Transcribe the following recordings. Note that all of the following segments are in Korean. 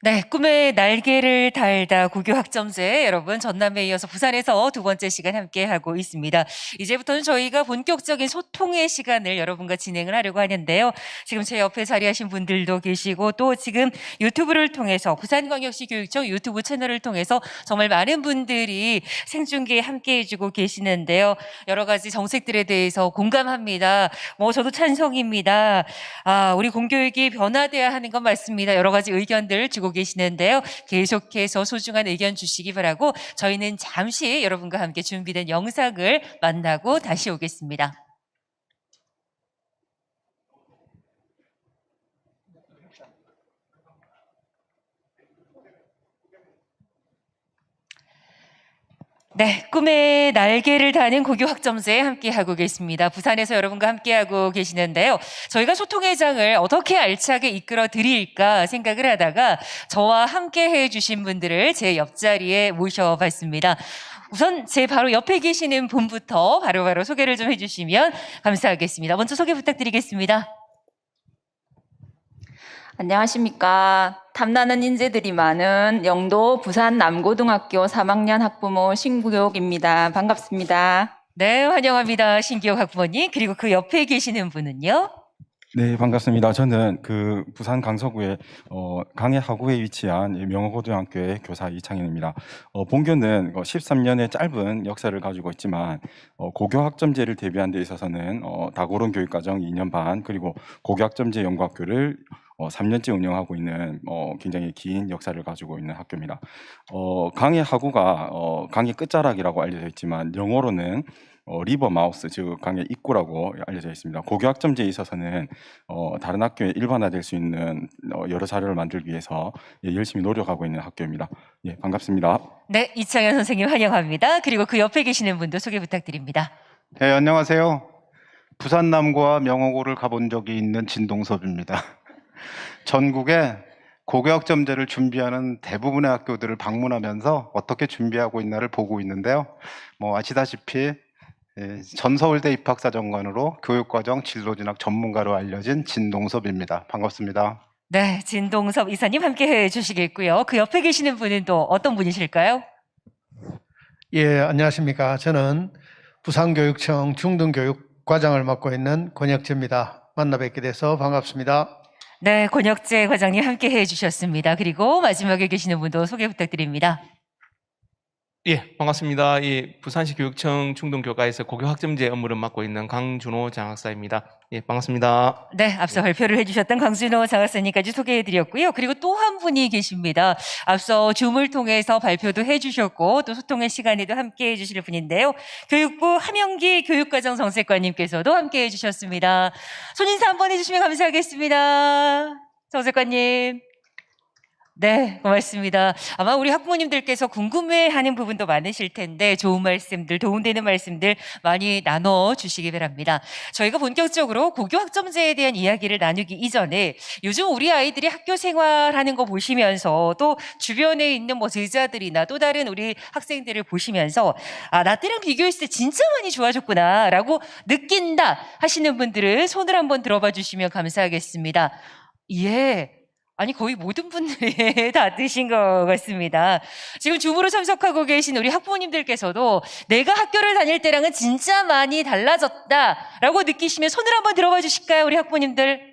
네, 꿈의 날개를 달다 고교학점제 여러분 전남에 이어서 부산에서 두 번째 시간 함께하고 있습니다. 이제부터는 저희가 본격적인 소통의 시간을 여러분과 진행을 하려고 하는데요. 지금 제 옆에 자리하신 분들도 계시고 또 지금 유튜브를 통해서 부산광역시 교육청 유튜브 채널을 통해서 정말 많은 분들이 생중계에 함께해주고 계시는데요. 여러 가지 정책들에 대해서 공감합니다. 저도 찬성입니다. 우리 공교육이 변화돼야 하는 건 맞습니다. 여러 가지 의견들 주고 계시는데요. 계속해서 소중한 의견 주시기 바라고 저희는 잠시 여러분과 함께 준비된 영상을 만나고 다시 오겠습니다. 네, 꿈의 날개를 다는 고교학점제에 함께하고 계십니다. 부산에서 여러분과 함께하고 계시는데요. 저희가 소통의 장을 어떻게 알차게 이끌어 드릴까 생각을 하다가 저와 함께해 주신 분들을 제 옆자리에 모셔봤습니다. 우선 제 바로 옆에 계시는 분부터 바로바로 소개를 좀 해주시면 감사하겠습니다. 먼저 소개 부탁드리겠습니다. 안녕하십니까. 탐나는 인재들이 많은 영도 부산 남고등학교 3학년 학부모 신구옥입니다. 반갑습니다. 네, 환영합니다. 신기옥 학부모님. 그리고 그 옆에 계시는 분은요? 네, 반갑습니다. 저는 부산 강서구의 강해 하구에 위치한 명호고등학교의 교사 이창현입니다. 본교는 13년의 짧은 역사를 가지고 있지만 고교학점제를 대비한 데 있어서는 다고른 교육과정 2년 반 그리고 고교학점제 연구학교를 3년째 운영하고 있는 굉장히 긴 역사를 가지고 있는 학교입니다. 강해 하구가 강의 끝자락이라고 알려져 있지만 영어로는 리버 마우스, 즉 강의 입구라고 알려져 있습니다. 고교학점제에 있어서는 다른 학교에 일반화될 수 있는 여러 자료를 만들기 위해서 열심히 노력하고 있는 학교입니다. 예, 반갑습니다. 네, 이창현 선생님 환영합니다. 그리고 그 옆에 계시는 분도 소개 부탁드립니다. 네, 안녕하세요. 부산 남고와 명호고를 가본 적이 있는 진동섭입니다. 전국에 고교학점제를 준비하는 대부분의 학교들을 방문하면서 어떻게 준비하고 있나를 보고 있는데요. 아시다시피 전서울대 입학사정관으로 교육과정 진로진학 전문가로 알려진 진동섭입니다. 반갑습니다. 네, 진동섭 이사님 함께 해주시겠고요. 그 옆에 계시는 분은 또 어떤 분이실까요? 예, 안녕하십니까. 저는 부산교육청 중등교육과장을 맡고 있는 권혁재입니다. 만나 뵙게 돼서 반갑습니다. 네, 권혁재 과장님 함께 해주셨습니다. 그리고 마지막에 계시는 분도 소개 부탁드립니다. 예, 반갑습니다. 부산시 교육청 중등교과에서 고교학점제 업무를 맡고 있는 강준호 장학사입니다. 예, 반갑습니다. 네, 앞서 발표를 해주셨던 강준호 장학사님까지 소개해드렸고요. 그리고 또 한 분이 계십니다. 앞서 줌을 통해서 발표도 해주셨고 또 소통의 시간에도 함께 해주실 분인데요. 교육부 함영기 교육과정 정책관님께서도 함께 해주셨습니다. 손인사 한번 해주시면 감사하겠습니다. 정책관님. 네, 고맙습니다. 아마 우리 학부모님들께서 궁금해하는 부분도 많으실 텐데 좋은 말씀들, 도움되는 말씀들 많이 나눠주시기 바랍니다. 저희가 본격적으로 고교학점제에 대한 이야기를 나누기 이전에 요즘 우리 아이들이 학교 생활하는 거 보시면서 또 주변에 있는 제자들이나 또 다른 우리 학생들을 보시면서 나 때랑 비교했을 때 진짜 많이 좋아졌구나 라고 느낀다 하시는 분들은 손을 한번 들어봐 주시면 감사하겠습니다. 예. 아니 거의 모든 분들이 다 드신 것 같습니다. 지금 줌으로 참석하고 계신 우리 학부모님들께서도 내가 학교를 다닐 때랑은 진짜 많이 달라졌다라고 느끼시면 손을 한번 들어봐 주실까요? 우리 학부모님들.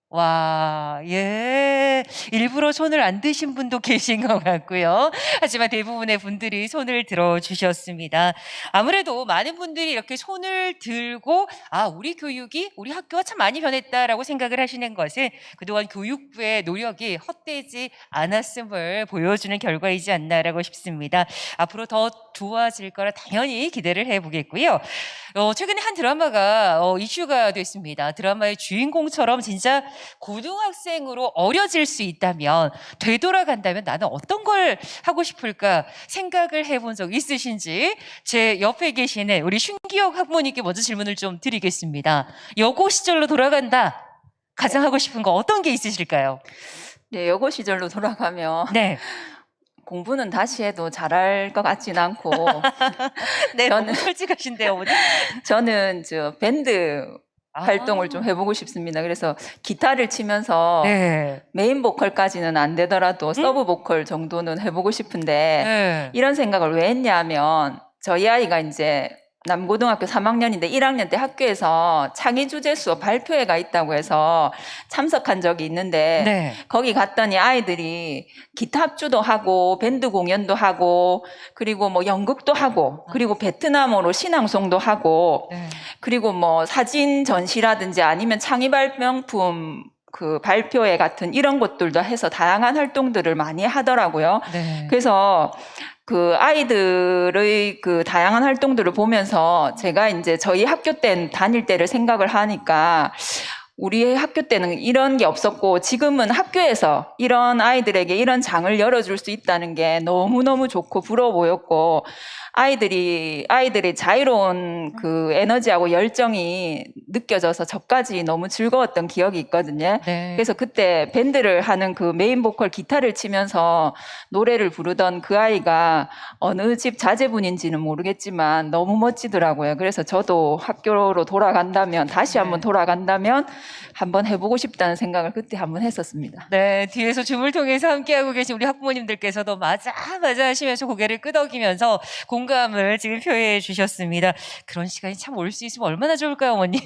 와, 예. 일부러 손을 안 드신 분도 계신 것 같고요. 하지만 대부분의 분들이 손을 들어주셨습니다. 아무래도 많은 분들이 이렇게 손을 들고 우리 교육이, 우리 학교가 참 많이 변했다라고 생각을 하시는 것은 그동안 교육부의 노력이 헛되지 않았음을 보여주는 결과이지 않나라고 싶습니다. 앞으로 더 좋아질 거라 당연히 기대를 해보겠고요. 최근에 한 드라마가 이슈가 됐습니다. 드라마의 주인공처럼 진짜 고등학생으로 어려질 수 있다면, 되돌아간다면 나는 어떤 걸 하고 싶을까 생각을 해본 적 있으신지 제 옆에 계시는 우리 신기옥 학부모님께 먼저 질문을 좀 드리겠습니다. 여고 시절로 돌아간다. 가장 하고 싶은 거 어떤 게 있으실까요? 네, 여고 시절로 돌아가면 네. 공부는 다시 해도 잘할 것 같진 않고 네, 너무 솔직하신데요, 어머니? 저는 밴드 활동을 좀 해보고 싶습니다. 그래서 기타를 치면서 네. 메인 보컬까지는 안 되더라도 서브 보컬 정도는 해보고 싶은데 네. 이런 생각을 왜 했냐면 저희 아이가 이제 남고등학교 3학년인데 1학년 때 학교에서 창의 주제 수업 발표회가 있다고 해서 참석한 적이 있는데 네. 거기 갔더니 아이들이 기타 합주도 하고 밴드 공연도 하고 그리고 뭐 연극도 하고 그리고 베트남어로 신앙송도 하고 네. 그리고 뭐 사진 전시라든지 아니면 창의 발명품 그 발표회 같은 이런 것들도 해서 다양한 활동들을 많이 하더라고요. 네. 그래서 그 아이들의 그 다양한 활동들을 보면서 제가 이제 저희 학교 때 다닐 때를 생각을 하니까 우리 학교 때는 이런 게 없었고 지금은 학교에서 이런 아이들에게 이런 장을 열어줄 수 있다는 게 너무너무 좋고 부러워 보였고 아이들의 자유로운 그 에너지하고 열정이 느껴져서 저까지 너무 즐거웠던 기억이 있거든요. 네. 그래서 그때 밴드를 하는 그 메인 보컬 기타를 치면서 노래를 부르던 그 아이가 어느 집 자제분인지는 모르겠지만 너무 멋지더라고요. 그래서 저도 학교로 돌아간다면 다시 한번 돌아간다면 한번 해보고 싶다는 생각을 그때 한번 했었습니다. 네, 뒤에서 줌을 통해서 함께하고 계신 우리 학부모님들께서도 맞아 하시면서 고개를 끄덕이면서 공감을 지금 표해 주셨습니다. 그런 시간이 참 올 수 있으면 얼마나 좋을까요, 어머니?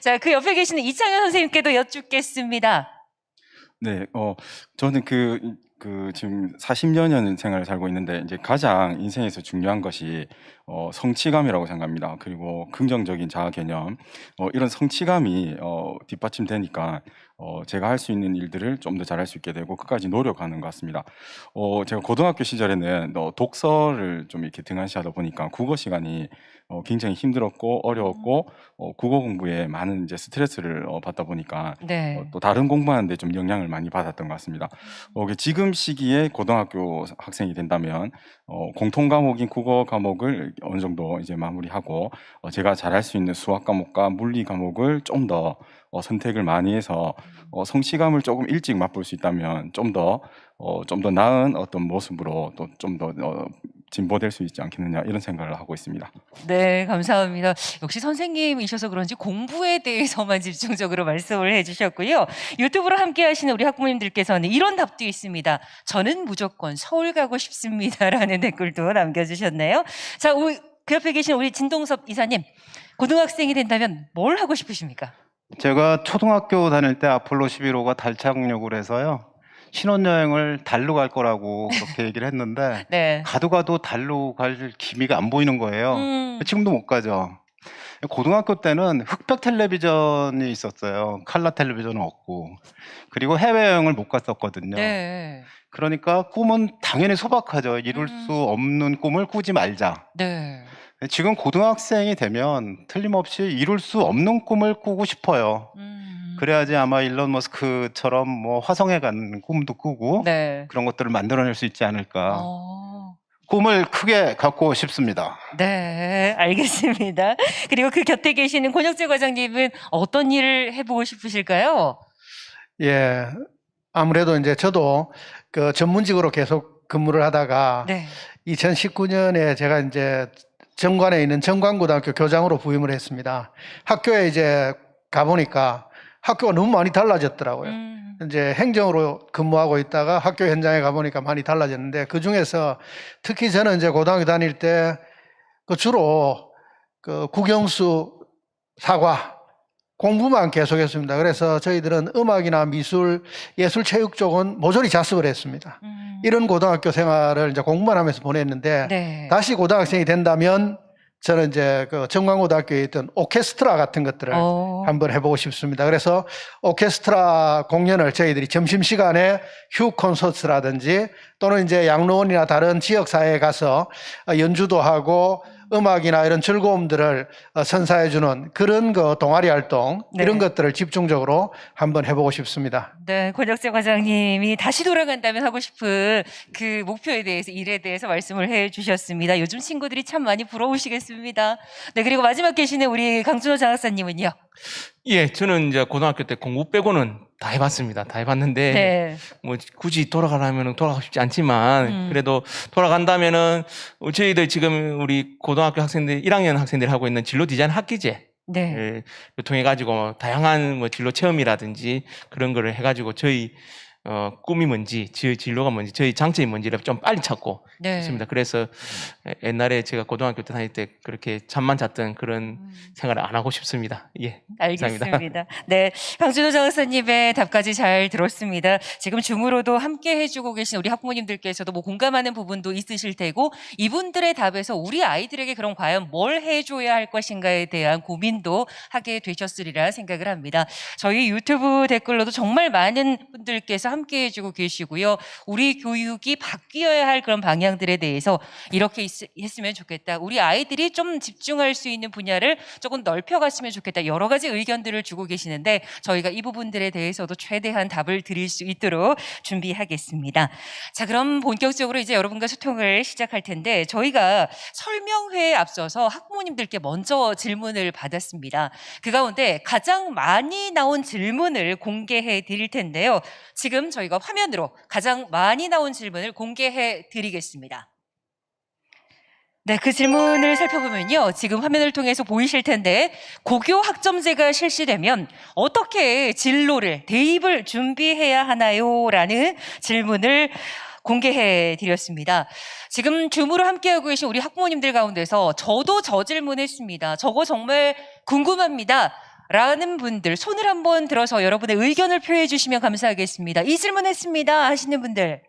자, 그 옆에 계시는 이창현 선생님께도 여쭙겠습니다. 네, 저는 지금 40여 년 생활을 살고 있는데 이제 가장 인생에서 중요한 것이 성취감이라고 생각합니다. 그리고 긍정적인 자아 개념, 이런 성취감이 뒷받침되니까 제가 할 수 있는 일들을 좀 더 잘할 수 있게 되고 끝까지 노력하는 것 같습니다. 제가 고등학교 시절에는 독서를 좀 이렇게 등한시하다 보니까 국어 시간이 굉장히 힘들었고 어려웠고 국어 공부에 많은 이제 스트레스를 받다 보니까 네. 또 다른 공부하는데 좀 영향을 많이 받았던 것 같습니다. 지금 시기에 고등학교 학생이 된다면 공통 과목인 국어 과목을 어느 정도 이제 마무리하고 제가 잘할 수 있는 수학 과목과 물리 과목을 좀 더 선택을 많이 해서 성취감을 조금 일찍 맛볼 수 있다면 좀 더 나은 어떤 모습으로 또 좀 더 진보될 수 있지 않겠느냐 이런 생각을 하고 있습니다. 네, 감사합니다. 역시 선생님이셔서 그런지 공부에 대해서만 집중적으로 말씀을 해주셨고요. 유튜브로 함께 하시는 우리 학부모님들께서는 이런 답도 있습니다. 저는 무조건 서울 가고 싶습니다라는 댓글도 남겨주셨네요. 자, 그 옆에 계신 우리 진동섭 이사님, 고등학생이 된다면 뭘 하고 싶으십니까? 제가 초등학교 다닐 때 아폴로 11호가 달 착륙을 해서요. 신혼여행을 달로 갈 거라고 그렇게 얘기를 했는데 네. 가도 달로 갈 기미가 안 보이는 거예요. 지금도 못 가죠. 고등학교 때는 흑백 텔레비전이 있었어요. 칼라 텔레비전은 없고. 그리고 해외여행을 못 갔었거든요. 네. 그러니까 꿈은 당연히 소박하죠. 이룰 수 없는 꿈을 꾸지 말자. 네. 지금 고등학생이 되면 틀림없이 이룰 수 없는 꿈을 꾸고 싶어요. 그래야지 아마 일론 머스크처럼 뭐 화성에 가는 꿈도 꾸고 네. 그런 것들을 만들어낼 수 있지 않을까. 어. 꿈을 크게 갖고 싶습니다. 네, 알겠습니다. 그리고 그 곁에 계시는 권혁재 과장님은 어떤 일을 해보고 싶으실까요? 예, 아무래도 이제 저도 그 전문직으로 계속 근무를 하다가 네. 2019년에 제가 이제 정관에 있는 정관고등학교 교장으로 부임을 했습니다. 학교에 이제 가보니까 학교가 너무 많이 달라졌더라고요. 이제 행정으로 근무하고 있다가 학교 현장에 가보니까 많이 달라졌는데 그 중에서 특히 저는 이제 고등학교 다닐 때 그 주로 그 국영수, 사과 공부만 계속했습니다. 그래서 저희들은 음악이나 미술, 예술, 체육 쪽은 모조리 자습을 했습니다. 이런 고등학교 생활을 이제 공부만 하면서 보냈는데 네. 다시 고등학생이 된다면 저는 이제 그 정관고등학교에 있던 오케스트라 같은 것들을 한번 해보고 싶습니다. 그래서 오케스트라 공연을 저희들이 점심시간에 휴 콘서트라든지 또는 이제 양로원이나 다른 지역사회에 가서 연주도 하고 음악이나 이런 즐거움들을 선사해주는 그런 그 동아리 활동 네. 이런 것들을 집중적으로 한번 해보고 싶습니다. 네, 권혁재 과장님이 다시 돌아간다면 하고 싶은 그 목표에 대해서, 일에 대해서 말씀을 해 주셨습니다. 요즘 친구들이 참 많이 부러우시겠습니다. 네, 그리고 마지막 계시는 우리 강준호 장학사님은요? 예, 저는 이제 고등학교 때 공부 빼고는 다 해봤습니다. 다 해봤는데 네. 뭐 굳이 돌아가려면 돌아가고 싶지 않지만 그래도 돌아간다면은 저희들 지금 우리 고등학교 학생들 1학년 학생들이 하고 있는 진로 디자인 학기제 네. 통해 가지고 다양한 뭐 진로 체험이라든지 그런 거를 해가지고 저희 꿈이 뭔지, 저희 진로가 뭔지, 저희 장점이 뭔지를 좀 빨리 찾고 네. 있습니다. 그래서 옛날에 제가 고등학교 때 다닐 때 그렇게 잠만 잤던 그런 생활을 안 하고 싶습니다. 예, 감사합니다. 알겠습니다. 네, 강준호 장학사님의 답까지 잘 들었습니다. 지금 줌으로도 함께 해주고 계신 우리 학부모님들께서도 뭐 공감하는 부분도 있으실 테고 이분들의 답에서 우리 아이들에게 그럼 과연 뭘 해줘야 할 것인가에 대한 고민도 하게 되셨으리라 생각을 합니다. 저희 유튜브 댓글로도 정말 많은 분들께서 함께 해주고 계시고요. 우리 교육이 바뀌어야 할 그런 방향들에 대해서 이렇게 했으면 좋겠다. 우리 아이들이 좀 집중할 수 있는 분야를 조금 넓혀갔으면 좋겠다. 여러 가지 의견들을 주고 계시는데 저희가 이 부분들에 대해서도 최대한 답을 드릴 수 있도록 준비하겠습니다. 자, 그럼 본격적으로 이제 여러분과 소통을 시작할 텐데 저희가 설명회에 앞서서 학부모님들께 먼저 질문을 받았습니다. 그 가운데 가장 많이 나온 질문을 공개해 드릴 텐데요. 지금 저희가 화면으로 가장 많이 나온 질문을 공개해 드리겠습니다. 네, 그 질문을 살펴보면요. 지금 화면을 통해서 보이실 텐데 고교 학점제가 실시되면 어떻게 진로를, 대입을 준비해야 하나요? 라는 질문을 공개해 드렸습니다. 지금 줌으로 함께하고 계신 우리 학부모님들 가운데서 저도 저 질문했습니다. 저거 정말 궁금합니다. 라는 분들 손을 한번 들어서 여러분의 의견을 표해 주시면 감사하겠습니다. 이 질문했습니다 하시는 분들.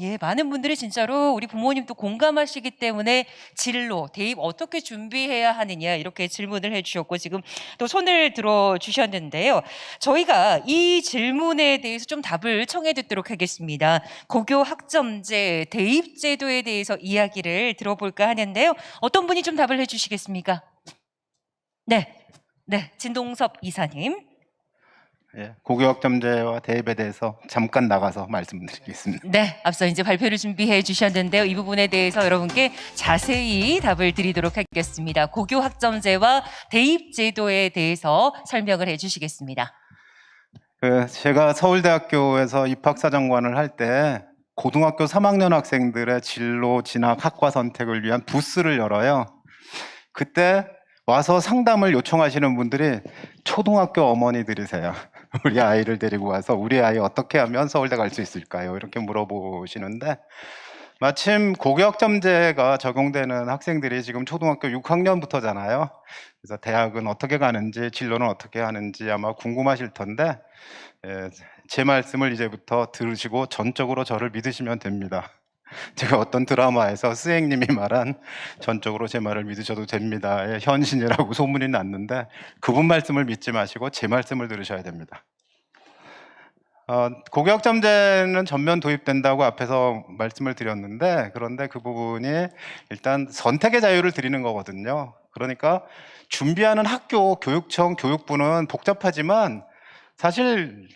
예, 많은 분들이 진짜로 우리 부모님도 공감하시기 때문에 진로, 대입 어떻게 준비해야 하느냐 이렇게 질문을 해주셨고 지금 또 손을 들어주셨는데요. 저희가 이 질문에 대해서 좀 답을 청해 듣도록 하겠습니다. 고교 학점제, 대입 제도에 대해서 이야기를 들어볼까 하는데요. 어떤 분이 좀 답을 해주시겠습니까? 네, 진동섭 이사님. 예, 고교학점제와 대입에 대해서 잠깐 나가서 말씀드리겠습니다. 네, 앞서 이제 발표를 준비해 주셨는데요. 이 부분에 대해서 여러분께 자세히 답을 드리도록 하겠습니다. 고교 학점제와 대입 제도에 대해서 설명을 해 주시겠습니다. 제가 서울대학교에서 입학사정관을 할 때 고등학교 3학년 학생들의 진로 진학 학과 선택을 위한 부스를 열어요. 그때 와서 상담을 요청하시는 분들이 초등학교 어머니들이세요. 우리 아이를 데리고 와서 우리 아이 어떻게 하면 서울대 갈 수 있을까요? 이렇게 물어보시는데 마침 고교학점제가 적용되는 학생들이 지금 초등학교 6학년부터잖아요. 그래서 대학은 어떻게 가는지 진로는 어떻게 하는지 아마 궁금하실 텐데 제 말씀을 이제부터 들으시고 전적으로 저를 믿으시면 됩니다. 제가 어떤 드라마에서 스행님이 말한 전적으로 제 말을 믿으셔도 됩니다의 현신이라고 소문이 났는데 그분 말씀을 믿지 마시고 제 말씀을 들으셔야 됩니다. 고교학점제는 전면 도입된다고 앞에서 말씀을 드렸는데 그런데 그 부분이 일단 선택의 자유를 드리는 거거든요. 그러니까 준비하는 학교, 교육청, 교육부는 복잡하지만 사실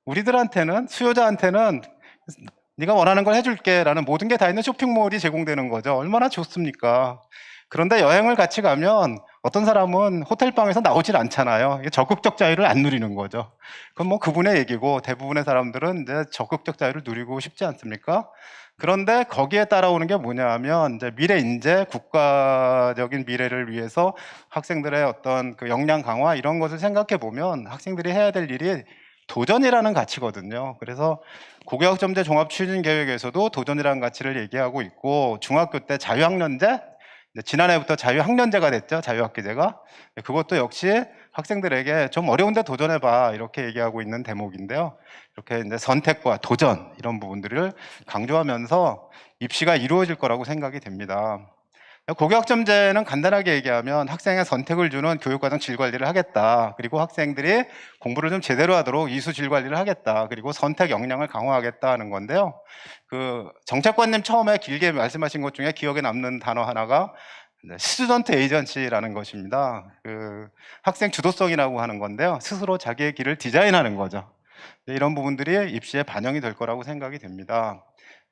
우리들한테는 수요자한테는 네가 원하는 걸 해줄게 라는 모든 게 다 있는 쇼핑몰이 제공되는 거죠. 얼마나 좋습니까? 그런데 여행을 같이 가면 어떤 사람은 호텔방에서 나오질 않잖아요. 이게 적극적 자유를 안 누리는 거죠. 그건 뭐 그분의 얘기고 대부분의 사람들은 이제 적극적 자유를 누리고 싶지 않습니까? 그런데 거기에 따라오는 게 뭐냐 하면 이제 미래 인재, 국가적인 미래를 위해서 학생들의 어떤 그 역량 강화 이런 것을 생각해 보면 학생들이 해야 될 일이 도전이라는 가치거든요. 그래서 고교학점제 종합추진계획에서도 도전이라는 가치를 얘기하고 있고 중학교 때 자유학년제, 지난해부터 자유학년제가 됐죠. 자유학기제가. 그것도 역시 학생들에게 좀 어려운데 도전해봐 이렇게 얘기하고 있는 대목인데요. 이렇게 이제 선택과 도전 이런 부분들을 강조하면서 입시가 이루어질 거라고 생각이 됩니다. 고교학점제는 간단하게 얘기하면 학생의 선택을 주는 교육과정 질관리를 하겠다. 그리고 학생들이 공부를 좀 제대로 하도록 이수 질관리를 하겠다. 그리고 선택 역량을 강화하겠다 하는 건데요. 그 정책관님 처음에 길게 말씀하신 것 중에 기억에 남는 단어 하나가 스튜던트 에이전시라는 것입니다. 그 학생 주도성이라고 하는 건데요. 스스로 자기의 길을 디자인하는 거죠. 이런 부분들이 입시에 반영이 될 거라고 생각이 됩니다.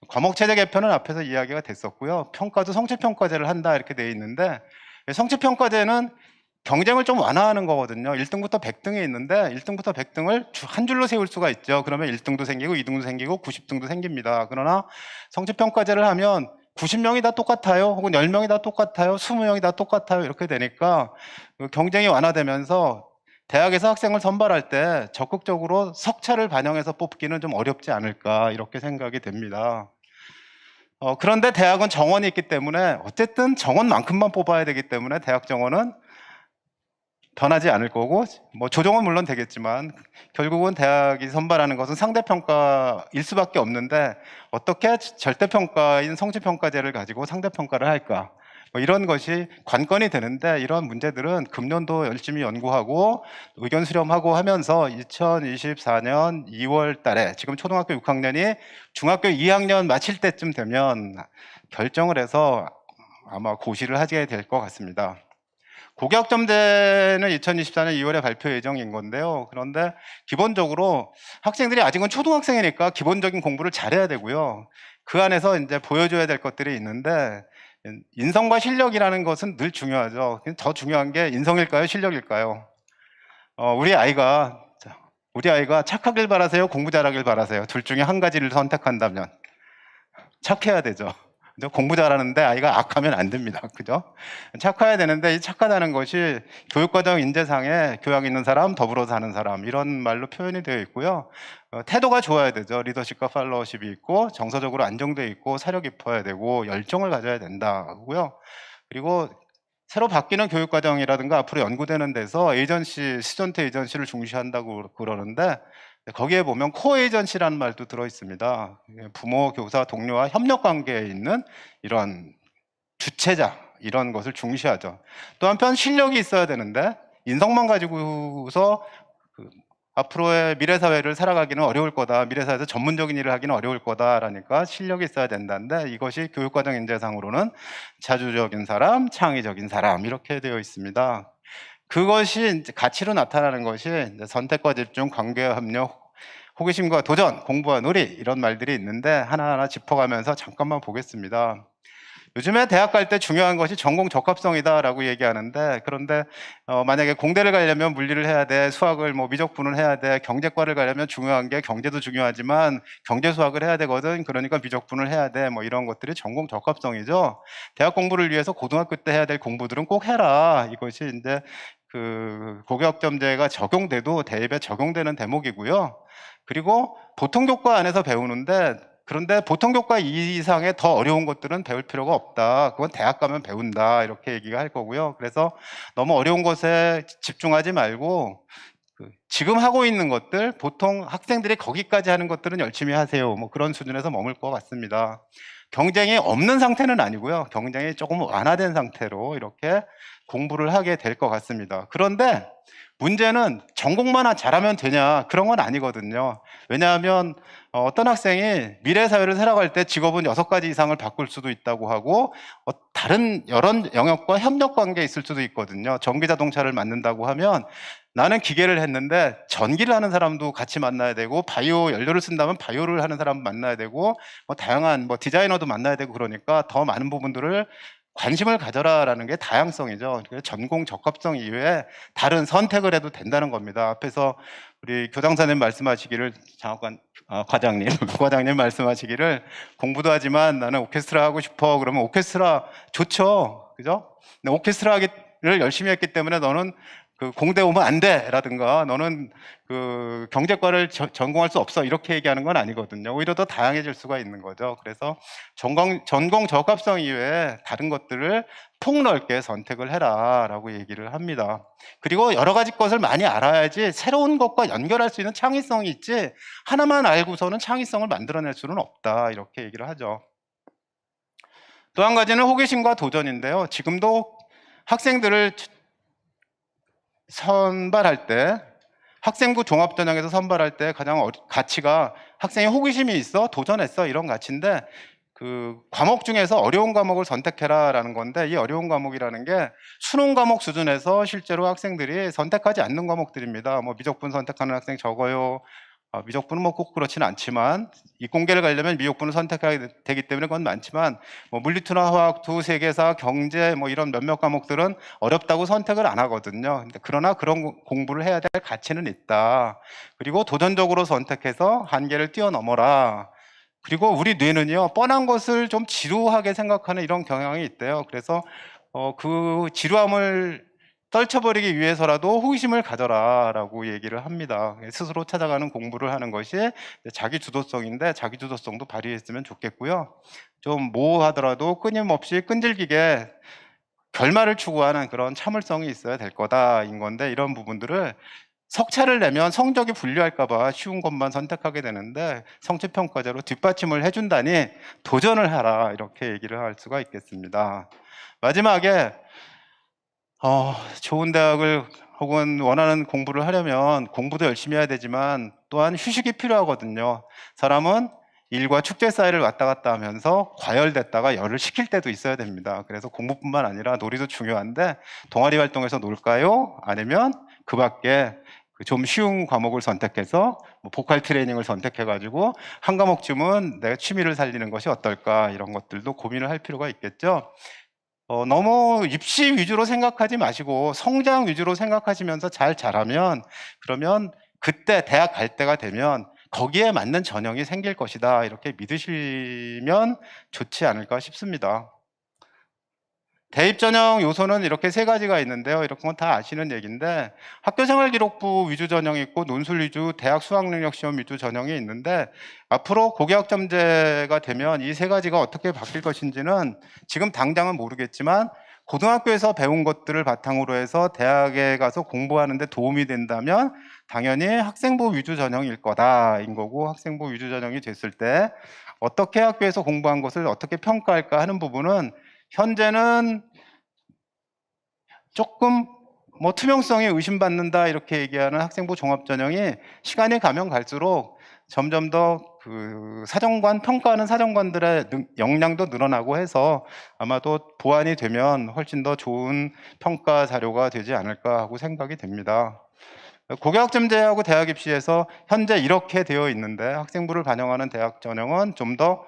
과목체제 개편은 앞에서 이야기가 됐었고요. 평가도 성취평가제를 한다 이렇게 돼 있는데 성취평가제는 경쟁을 좀 완화하는 거거든요. 1등부터 100등이 있는데 1등부터 100등을 한 줄로 세울 수가 있죠. 그러면 1등도 생기고 2등도 생기고 90등도 생깁니다. 그러나 성취평가제를 하면 90명이 다 똑같아요. 혹은 10명이 다 똑같아요. 20명이 다 똑같아요. 이렇게 되니까 경쟁이 완화되면서 대학에서 학생을 선발할 때 적극적으로 석차를 반영해서 뽑기는 좀 어렵지 않을까 이렇게 생각이 됩니다. 그런데 대학은 정원이 있기 때문에 어쨌든 정원만큼만 뽑아야 되기 때문에 대학 정원은 변하지 않을 거고, 뭐 조정은 물론 되겠지만 결국은 대학이 선발하는 것은 상대평가일 수밖에 없는데 어떻게 절대평가인 성취평가제를 가지고 상대평가를 할까, 뭐 이런 것이 관건이 되는데, 이런 문제들은 금년도 열심히 연구하고 의견 수렴하고 하면서 2024년 2월 달에 지금 초등학교 6학년이 중학교 2학년 마칠 때쯤 되면 결정을 해서 아마 고시를 하게 될 것 같습니다. 고교학점제는 2024년 2월에 발표 예정인 건데요. 그런데 기본적으로 학생들이 아직은 초등학생이니까 기본적인 공부를 잘해야 되고요. 그 안에서 이제 보여줘야 될 것들이 있는데, 인성과 실력이라는 것은 늘 중요하죠. 더 중요한 게 인성일까요? 실력일까요? 우리 아이가 착하길 바라세요? 공부 잘하길 바라세요? 둘 중에 한 가지를 선택한다면 착해야 되죠. 공부 잘하는데 아이가 악하면 안 됩니다. 그죠? 착해야 되는데, 이 착하다는 것이 교육과정 인재상에 교양 있는 사람, 더불어 사는 사람, 이런 말로 표현이 되어 있고요. 태도가 좋아야 되죠. 리더십과 팔로워십이 있고, 정서적으로 안정되어 있고, 사려 깊어야 되고, 열정을 가져야 된다고요. 그리고 새로 바뀌는 교육과정이라든가 앞으로 연구되는 데서 에이전시, 스튜던트 에이전시를 중시한다고 그러는데, 거기에 보면 코에이전시라는 말도 들어 있습니다. 부모, 교사, 동료와 협력 관계에 있는 이런 주체자, 이런 것을 중시하죠. 또 한편 실력이 있어야 되는데, 인성만 가지고서 앞으로의 미래 사회를 살아가기는 어려울 거다, 미래 사회에서 전문적인 일을 하기는 어려울 거다라니까 실력이 있어야 된다는데, 이것이 교육과정 인재상으로는 자주적인 사람, 창의적인 사람, 이렇게 되어 있습니다. 그것이 이제 가치로 나타나는 것이 이제 선택과 집중, 관계와 협력, 호기심과 도전, 공부와 놀이, 이런 말들이 있는데 하나하나 짚어가면서 잠깐만 보겠습니다. 요즘에 대학 갈 때 중요한 것이 전공 적합성이다라고 얘기하는데, 그런데 만약에 공대를 가려면 물리를 해야 돼, 수학을 뭐 미적분을 해야 돼, 경제과를 가려면 중요한 게 경제도 중요하지만 경제 수학을 해야 되거든. 그러니까 미적분을 해야 돼. 뭐 이런 것들이 전공 적합성이죠. 대학 공부를 위해서 고등학교 때 해야 될 공부들은 꼭 해라. 이것이 이제 고교학점제가 적용돼도 대입에 적용되는 대목이고요. 그리고 보통 교과 안에서 배우는데, 그런데 보통 교과 이상의 더 어려운 것들은 배울 필요가 없다. 그건 대학 가면 배운다. 이렇게 얘기가 할 거고요. 그래서 너무 어려운 것에 집중하지 말고 지금 하고 있는 것들, 보통 학생들이 거기까지 하는 것들은 열심히 하세요. 뭐 그런 수준에서 머물 것 같습니다. 경쟁이 없는 상태는 아니고요. 경쟁이 조금 완화된 상태로 이렇게 공부를 하게 될 것 같습니다. 그런데 문제는 전공만 잘하면 되냐, 그런 건 아니거든요. 왜냐하면 어떤 학생이 미래 사회를 살아갈 때 직업은 6가지 이상을 바꿀 수도 있다고 하고, 다른 여러 영역과 협력 관계에 있을 수도 있거든요. 전기 자동차를 만든다고 하면 나는 기계를 했는데 전기를 하는 사람도 같이 만나야 되고, 바이오 연료를 쓴다면 바이오를 하는 사람 만나야 되고, 다양한 디자이너도 만나야 되고, 그러니까 더 많은 부분들을 관심을 가져라라는 게 다양성이죠. 전공 적합성 이외에 다른 선택을 해도 된다는 겁니다. 앞에서 우리 교장선생님 말씀하시기를, 과장님 말씀하시기를, 공부도 하지만 나는 오케스트라 하고 싶어. 그러면 오케스트라 좋죠, 그죠? 근데 오케스트라를 열심히 했기 때문에 너는 공대 오면 안 돼 라든가, 너는 경제과를 전공할 수 없어, 이렇게 얘기하는 건 아니거든요. 오히려 더 다양해질 수가 있는 거죠. 그래서 전공 적합성 이외에 다른 것들을 폭넓게 선택을 해라 라고 얘기를 합니다. 그리고 여러 가지 것을 많이 알아야지 새로운 것과 연결할 수 있는 창의성이 있지, 하나만 알고서는 창의성을 만들어낼 수는 없다, 이렇게 얘기를 하죠. 또 한 가지는 호기심과 도전인데요. 지금도 학생들을 선발할 때, 학생부 종합전형에서 선발할 때 가장 가치가 학생의 호기심이 있어, 도전했어, 이런 가치인데, 과목 중에서 어려운 과목을 선택해라 라는 건데, 이 어려운 과목이라는 게 수능 과목 수준에서 실제로 학생들이 선택하지 않는 과목들입니다. 미적분 선택하는 학생 적어요. 미적분은 꼭 그렇지는 않지만, 이공계를 가려면 미적분을 선택하게 되기 때문에 그건 많지만, 물리투나 화학투, 세계사, 경제 이런 몇몇 과목들은 어렵다고 선택을 안 하거든요. 그러나 그런 공부를 해야 될 가치는 있다. 그리고 도전적으로 선택해서 한계를 뛰어넘어라. 그리고 우리 뇌는요, 뻔한 것을 좀 지루하게 생각하는 이런 경향이 있대요. 그래서 그 지루함을 떨쳐버리기 위해서라도 호기심을 가져라라고 얘기를 합니다. 스스로 찾아가는 공부를 하는 것이 자기 주도성인데, 자기 주도성도 발휘했으면 좋겠고요. 좀 모호하더라도 끊임없이 끈질기게 결말을 추구하는 그런 참을성이 있어야 될 거다인 건데, 이런 부분들을 석차를 내면 성적이 불리할까봐 쉬운 것만 선택하게 되는데, 성취평가제로 뒷받침을 해준다니 도전을 하라, 이렇게 얘기를 할 수가 있겠습니다. 마지막에 좋은 대학을 혹은 원하는 공부를 하려면 공부도 열심히 해야 되지만 또한 휴식이 필요하거든요. 사람은 일과 축제 사이를 왔다 갔다 하면서 과열됐다가 열을 식힐 때도 있어야 됩니다. 그래서 공부뿐만 아니라 놀이도 중요한데, 동아리 활동에서 놀까요? 아니면 그 밖에 좀 쉬운 과목을 선택해서 보컬 트레이닝을 선택해가지고 한 과목쯤은 내 취미를 살리는 것이 어떨까, 이런 것들도 고민을 할 필요가 있겠죠. 너무 입시 위주로 생각하지 마시고 성장 위주로 생각하시면서 잘 자라면, 그러면 그때 대학 갈 때가 되면 거기에 맞는 전형이 생길 것이다, 이렇게 믿으시면 좋지 않을까 싶습니다. 대입 전형 요소는 이렇게 세 가지가 있는데요. 이런 건 다 아시는 얘기인데, 학교생활기록부 위주 전형이 있고 논술 위주, 대학 수학능력시험 위주 전형이 있는데, 앞으로 고교학점제가 되면 이 세 가지가 어떻게 바뀔 것인지는 지금 당장은 모르겠지만, 고등학교에서 배운 것들을 바탕으로 해서 대학에 가서 공부하는 데 도움이 된다면 당연히 학생부 위주 전형일 거다인 거고, 학생부 위주 전형이 됐을 때 어떻게 학교에서 공부한 것을 어떻게 평가할까 하는 부분은 현재는 조금 투명성이 의심받는다, 이렇게 얘기하는 학생부 종합전형이 시간이 가면 갈수록 점점 더 그 사정관, 평가하는 사정관들의 역량도 늘어나고 해서 아마도 보완이 되면 훨씬 더 좋은 평가 자료가 되지 않을까 하고 생각이 됩니다. 고교학점제하고 대학 입시에서 현재 이렇게 되어 있는데, 학생부를 반영하는 대학 전형은 좀 더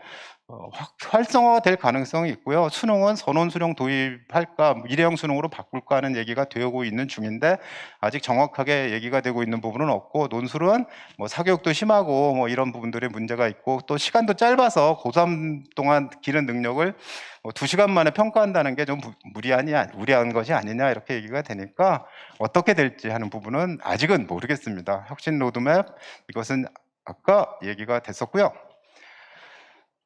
활성화될 가능성이 있고요. 수능은 선원 수능 도입할까, 일회용 수능으로 바꿀까 하는 얘기가 되고 있는 중인데, 아직 정확하게 얘기가 되고 있는 부분은 없고, 논술은 사교육도 심하고 이런 부분들의 문제가 있고, 또 시간도 짧아서 고3 동안 기른 능력을 2시간 만에 평가한다는 게 좀 무리한 것이 아니냐, 이렇게 얘기가 되니까 어떻게 될지 하는 부분은 아직은 모르겠습니다. 혁신 로드맵, 이것은 아까 얘기가 됐었고요.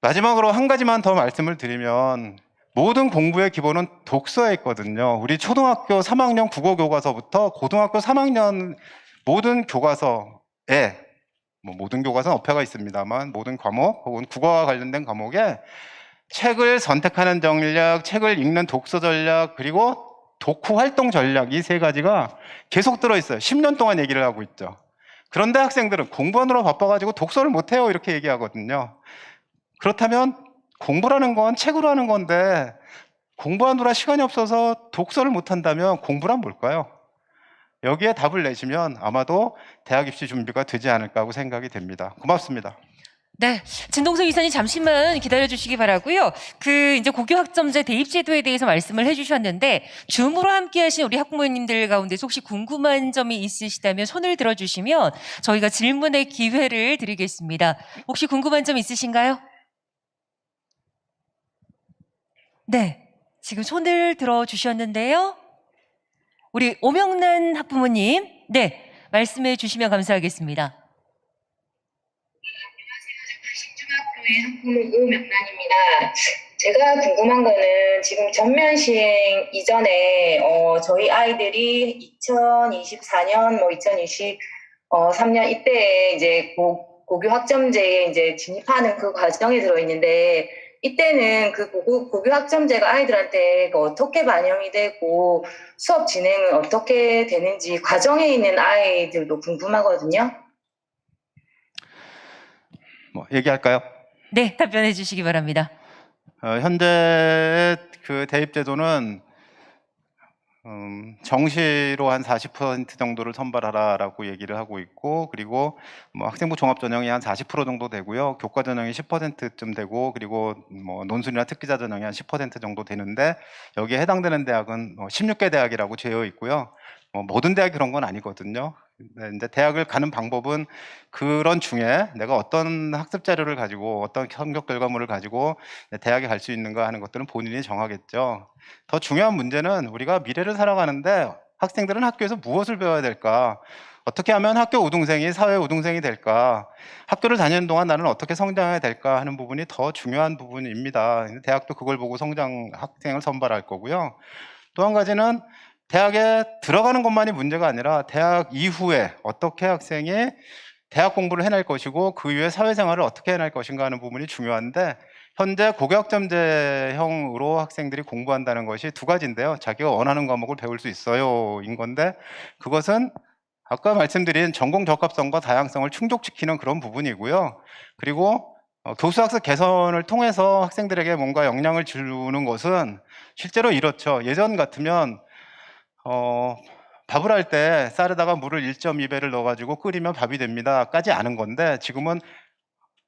마지막으로 한 가지만 더 말씀을 드리면, 모든 공부의 기본은 독서에 있거든요. 우리 초등학교 3학년 국어 교과서부터 고등학교 3학년 모든 교과서에, 모든 교과서는 어폐가 있습니다만, 모든 과목 혹은 국어와 관련된 과목에 책을 선택하는 전략, 책을 읽는 독서 전략, 그리고 독후 활동 전략, 이 세 가지가 계속 들어있어요. 10년 동안 얘기를 하고 있죠. 그런데 학생들은 공부하느라 바빠가지고 독서를 못해요, 이렇게 얘기하거든요. 그렇다면 공부라는 건 책으로 하는 건데, 공부하느라 시간이 없어서 독서를 못한다면 공부란 뭘까요? 여기에 답을 내시면 아마도 대학 입시 준비가 되지 않을까 하고 생각이 됩니다. 고맙습니다. 네, 진동석 이사님 잠시만 기다려 주시기 바라고요. 이제 고교학점제 대입제도에 대해서 말씀을 해주셨는데, 줌으로 함께하신 우리 학부모님들 가운데 혹시 궁금한 점이 있으시다면 손을 들어주시면 저희가 질문의 기회를 드리겠습니다. 혹시 궁금한 점 있으신가요? 네, 지금 손을 들어주셨는데요. 우리 오명란 학부모님, 네, 말씀해 주시면 감사하겠습니다. 중학교의 학부모 오명란입니다. 제가 궁금한 거는 지금 전면 시행 이전에 저희 아이들이 2024년 2023년 이때 이제 고교 학점제에 이제 진입하는 그 과정에 들어 있는데, 이때는 그 고교 학점제가 아이들한테 어떻게 반영이 되고 수업 진행은 어떻게 되는지 과정에 있는 아이들도 궁금하거든요. 얘기할까요? 네, 답변해 주시기 바랍니다. 현재 그 대입 제도는 정시로 한 40% 정도를 선발하라라고 얘기를 하고 있고, 그리고 학생부 종합 전형이 한 40% 정도 되고요. 교과 전형이 10%쯤 되고, 그리고 논술이나 특기자 전형이 한 10% 정도 되는데, 여기에 해당되는 대학은 16개 대학이라고 되어 있고요. 모든 대학이 그런 건 아니거든요. 네, 이제 대학을 가는 방법은 그런 중에 내가 어떤 학습 자료를 가지고 어떤 성적 결과물을 가지고 대학에 갈 수 있는가 하는 것들은 본인이 정하겠죠. 더 중요한 문제는 우리가 미래를 살아가는데 학생들은 학교에서 무엇을 배워야 될까? 어떻게 하면 학교 우등생이 사회 우등생이 될까? 학교를 다니는 동안 나는 어떻게 성장해야 될까 하는 부분이 더 중요한 부분입니다. 대학도 그걸 보고 학생을 선발할 거고요. 또 한 가지는 대학에 들어가는 것만이 문제가 아니라 대학 이후에 어떻게 학생이 대학 공부를 해낼 것이고 그 이후에 사회생활을 어떻게 해낼 것인가 하는 부분이 중요한데 현재 고교학점제형으로 학생들이 공부한다는 것이 두 가지인데요. 자기가 원하는 과목을 배울 수 있어요 인 건데 그것은 아까 말씀드린 전공 적합성과 다양성을 충족시키는 그런 부분이고요. 그리고 교수학습 개선을 통해서 학생들에게 뭔가 영향을 주는 것은 실제로 이렇죠. 예전 같으면 밥을 할 때 쌀에다가 물을 1.2배를 넣어가지고 끓이면 밥이 됩니다.까지 아는 건데 지금은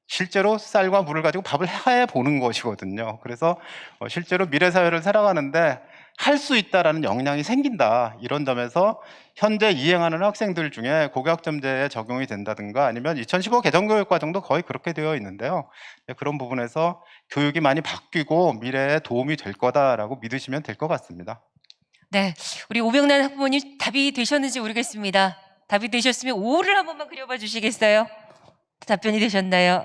실제로 쌀과 물을 가지고 밥을 해보는 것이거든요. 그래서 실제로 미래 사회를 살아가는데 할 수 있다라는 역량이 생긴다. 이런 점에서 현재 이행하는 학생들 중에 고교학점제에 적용이 된다든가 아니면 2015 개정교육과정도 거의 그렇게 되어 있는데요. 그런 부분에서 교육이 많이 바뀌고 미래에 도움이 될 거다라고 믿으시면 될 것 같습니다. 네, 우리 오명란 학부모님 답이 되셨는지 모르겠습니다. 답이 되셨으면 O를 한 번만 그려봐 주시겠어요? 답변이 되셨나요?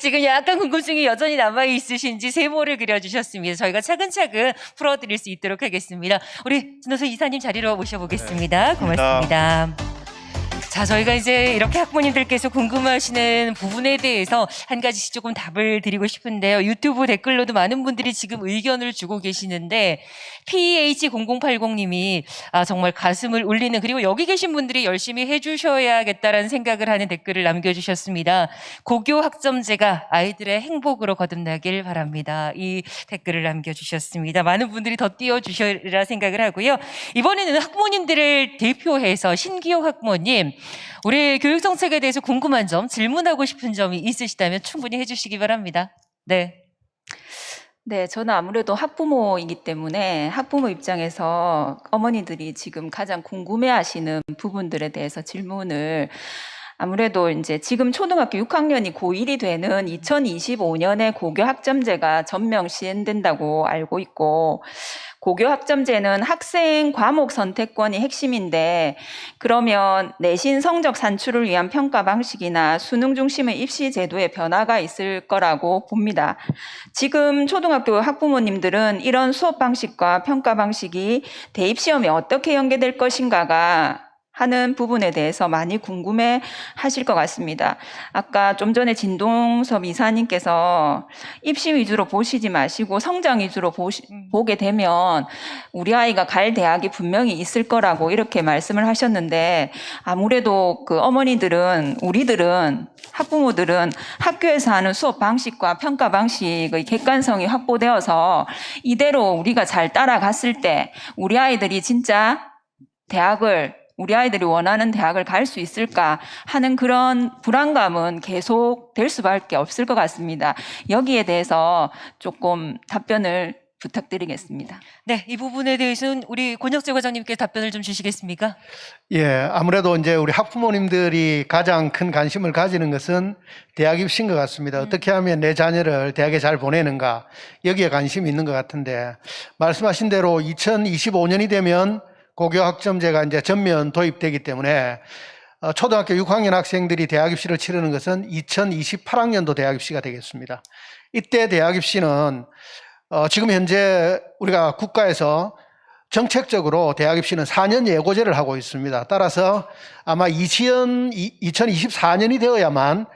지금 약간 궁금증이 여전히 남아있으신지 세모를 그려주셨습니다. 저희가 차근차근 풀어드릴 수 있도록 하겠습니다. 우리 진호수 이사님 자리로 모셔보겠습니다. 고맙습니다. 자, 저희가 이제 이렇게 학부모님들께서 궁금하시는 부분에 대해서 한 가지씩 조금 답을 드리고 싶은데요. 유튜브 댓글로도 많은 분들이 지금 의견을 주고 계시는데 PH0080님이 정말 가슴을 울리는 그리고 여기 계신 분들이 열심히 해주셔야겠다라는 생각을 하는 댓글을 남겨주셨습니다. 고교 학점제가 아이들의 행복으로 거듭나길 바랍니다. 이 댓글을 남겨주셨습니다. 많은 분들이 더 띄워주셔라 생각을 하고요. 이번에는 학부모님들을 대표해서 신기호 학부모님 우리 교육정책에 대해서 궁금한 점, 질문하고 싶은 점이 있으시다면 충분히 해주시기 바랍니다. 네. 네, 저는 아무래도 학부모이기 때문에 학부모 입장에서 어머니들이 지금 가장 궁금해하시는 부분들에 대해서 질문을 아무래도 이제 지금 초등학교 6학년이 고1이 되는 2025년에 고교 학점제가 전면 시행된다고 알고 있고 고교 학점제는 학생 과목 선택권이 핵심인데 그러면 내신 성적 산출을 위한 평가 방식이나 수능 중심의 입시 제도에 변화가 있을 거라고 봅니다. 지금 초등학교 학부모님들은 이런 수업 방식과 평가 방식이 대입시험에 어떻게 연계될 것인가가 하는 부분에 대해서 많이 궁금해 하실 것 같습니다. 아까 좀 전에 진동섭 이사님께서 입시 위주로 보시지 마시고 성장 위주로 보게 되면 우리 아이가 갈 대학이 분명히 있을 거라고 이렇게 말씀을 하셨는데 아무래도 그 어머니들은 우리들은 학부모들은 학교에서 하는 수업 방식과 평가 방식의 객관성이 확보되어서 이대로 우리가 잘 따라갔을 때 우리 아이들이 진짜 우리 아이들이 원하는 대학을 갈 수 있을까 하는 그런 불안감은 계속 될 수밖에 없을 것 같습니다. 여기에 대해서 조금 답변을 부탁드리겠습니다. 네, 이 부분에 대해서는 우리 권혁재 과장님께 답변을 좀 주시겠습니까? 예, 아무래도 이제 우리 학부모님들이 가장 큰 관심을 가지는 것은 대학 입시인 것 같습니다. 어떻게 하면 내 자녀를 대학에 잘 보내는가 여기에 관심이 있는 것 같은데 말씀하신 대로 2025년이 되면 고교 학점제가 이제 전면 도입되기 때문에 초등학교 6학년 학생들이 대학 입시를 치르는 것은 2028학년도 대학 입시가 되겠습니다. 이때 대학 입시는 지금 현재 우리가 국가에서 정책적으로 대학 입시는 4년 예고제를 하고 있습니다. 따라서 아마 2024년이 되어야만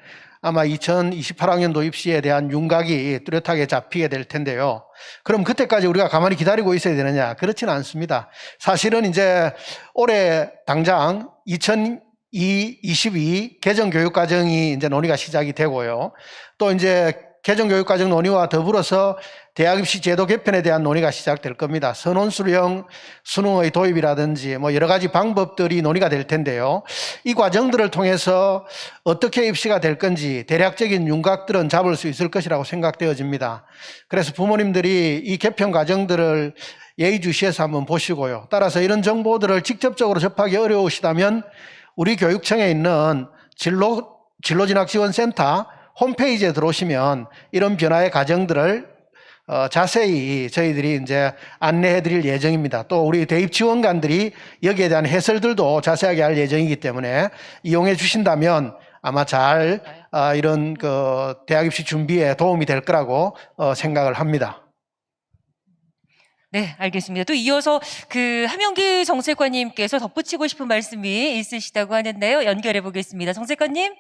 아마 2028학년도 입시에 대한 윤곽이 뚜렷하게 잡히게 될 텐데요. 그럼 그때까지 우리가 가만히 기다리고 있어야 되느냐? 그렇지는 않습니다. 사실은 이제 올해 당장 2022 개정교육과정이 이제 논의가 시작이 되고요. 또 이제 개정교육과정 논의와 더불어서 대학 입시 제도 개편에 대한 논의가 시작될 겁니다. 선원수령 수능의 도입이라든지 뭐 여러 가지 방법들이 논의가 될 텐데요. 이 과정들을 통해서 어떻게 입시가 될 건지 대략적인 윤곽들은 잡을 수 있을 것이라고 생각되어집니다. 그래서 부모님들이 이 개편 과정들을 예의주시해서 한번 보시고요. 따라서 이런 정보들을 직접적으로 접하기 어려우시다면 우리 교육청에 있는 진로진학지원센터 홈페이지에 들어오시면 이런 변화의 과정들을 자세히 저희들이 이제 안내해 드릴 예정입니다. 또 우리 대입 지원관들이 여기에 대한 해설들도 자세하게 할 예정이기 때문에 이용해 주신다면 아마 잘 이런 그 대학 입시 준비에 도움이 될 거라고 생각을 합니다. 네, 알겠습니다. 또 이어서 그 함영기 정책관님께서 덧붙이고 싶은 말씀이 있으시다고 하는데요. 연결해 보겠습니다. 정책관님.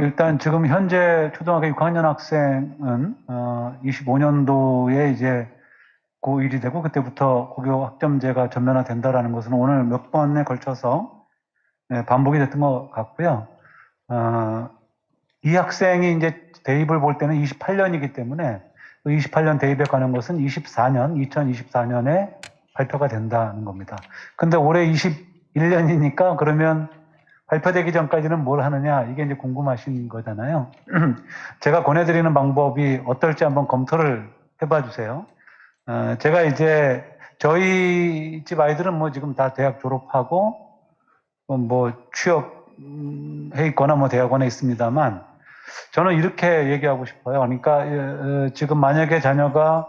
일단 지금 현재 초등학교 6학년 학생은 25년도에 이제 고1이 되고 그때부터 고교 학점제가 전면화된다라는 것은 오늘 몇 번에 걸쳐서 반복이 됐던 것 같고요. 이 학생이 이제 대입을 볼 때는 28년이기 때문에 그 28년 대입에 관한 것은 2024년에 발표가 된다는 겁니다. 근데 올해 21년이니까 그러면 발표되기 전까지는 뭘 하느냐, 이게 이제 궁금하신 거잖아요. 제가 권해드리는 방법이 어떨지 한번 검토를 해봐 주세요. 제가 이제 저희 집 아이들은 뭐 지금 다 대학 졸업하고 뭐 취업해 있거나 뭐 대학원에 있습니다만 저는 이렇게 얘기하고 싶어요. 그러니까 지금 만약에 자녀가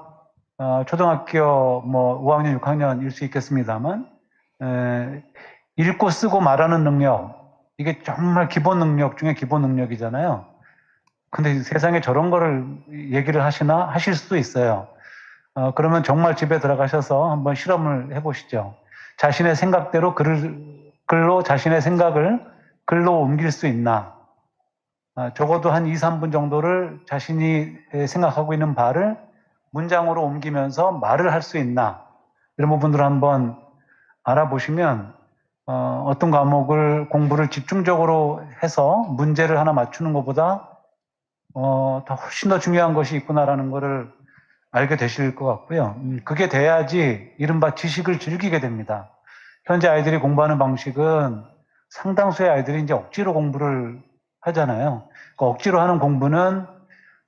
초등학교 뭐 5학년, 6학년일 수 있겠습니다만 읽고 쓰고 말하는 능력, 이게 정말 기본 능력 중에 기본 능력이잖아요. 근데 세상에 저런 거를 얘기를 하실 수도 있어요. 그러면 정말 집에 들어가셔서 한번 실험을 해보시죠. 자신의 생각대로 글로 자신의 생각을 글로 옮길 수 있나. 적어도 한 2, 3분 정도를 자신이 생각하고 있는 바를 문장으로 옮기면서 말을 할 수 있나. 이런 부분들을 한번 알아보시면 어떤 과목을 공부를 집중적으로 해서 문제를 하나 맞추는 것보다 더 훨씬 더 중요한 것이 있구나라는 것을 알게 되실 것 같고요. 그게 돼야지 이른바 지식을 즐기게 됩니다. 현재 아이들이 공부하는 방식은 상당수의 아이들이 이제 억지로 공부를 하잖아요. 그 억지로 하는 공부는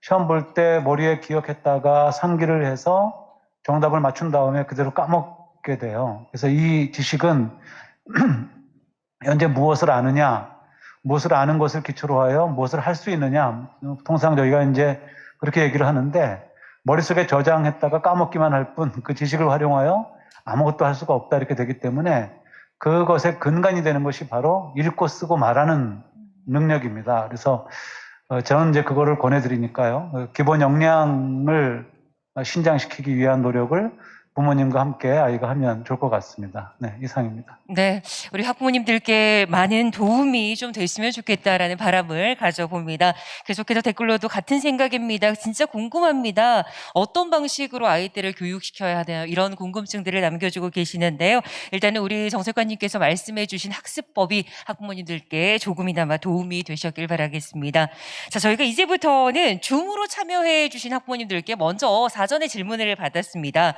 시험 볼 때 머리에 기억했다가 상기를 해서 정답을 맞춘 다음에 그대로 까먹게 돼요. 그래서 이 지식은 현재 무엇을 아느냐, 무엇을 아는 것을 기초로 하여 무엇을 할 수 있느냐. 통상 저희가 이제 그렇게 얘기를 하는데 머릿속에 저장했다가 까먹기만 할 뿐 그 지식을 활용하여 아무것도 할 수가 없다 이렇게 되기 때문에 그것의 근간이 되는 것이 바로 읽고 쓰고 말하는 능력입니다. 그래서 저는 이제 그거를 권해드리니까요. 기본 역량을 신장시키기 위한 노력을 부모님과 함께 아이가 하면 좋을 것 같습니다. 네, 이상입니다. 네, 우리 학부모님들께 많은 도움이 좀 됐으면 좋겠다라는 바람을 가져봅니다. 계속해서 댓글로도 같은 생각입니다. 진짜 궁금합니다. 어떤 방식으로 아이들을 교육시켜야 하나요? 이런 궁금증들을 남겨주고 계시는데요. 일단은 우리 정책관님께서 말씀해 주신 학습법이 학부모님들께 조금이나마 도움이 되셨길 바라겠습니다. 자, 저희가 이제부터는 줌으로 참여해 주신 학부모님들께 먼저 사전에 질문을 받았습니다.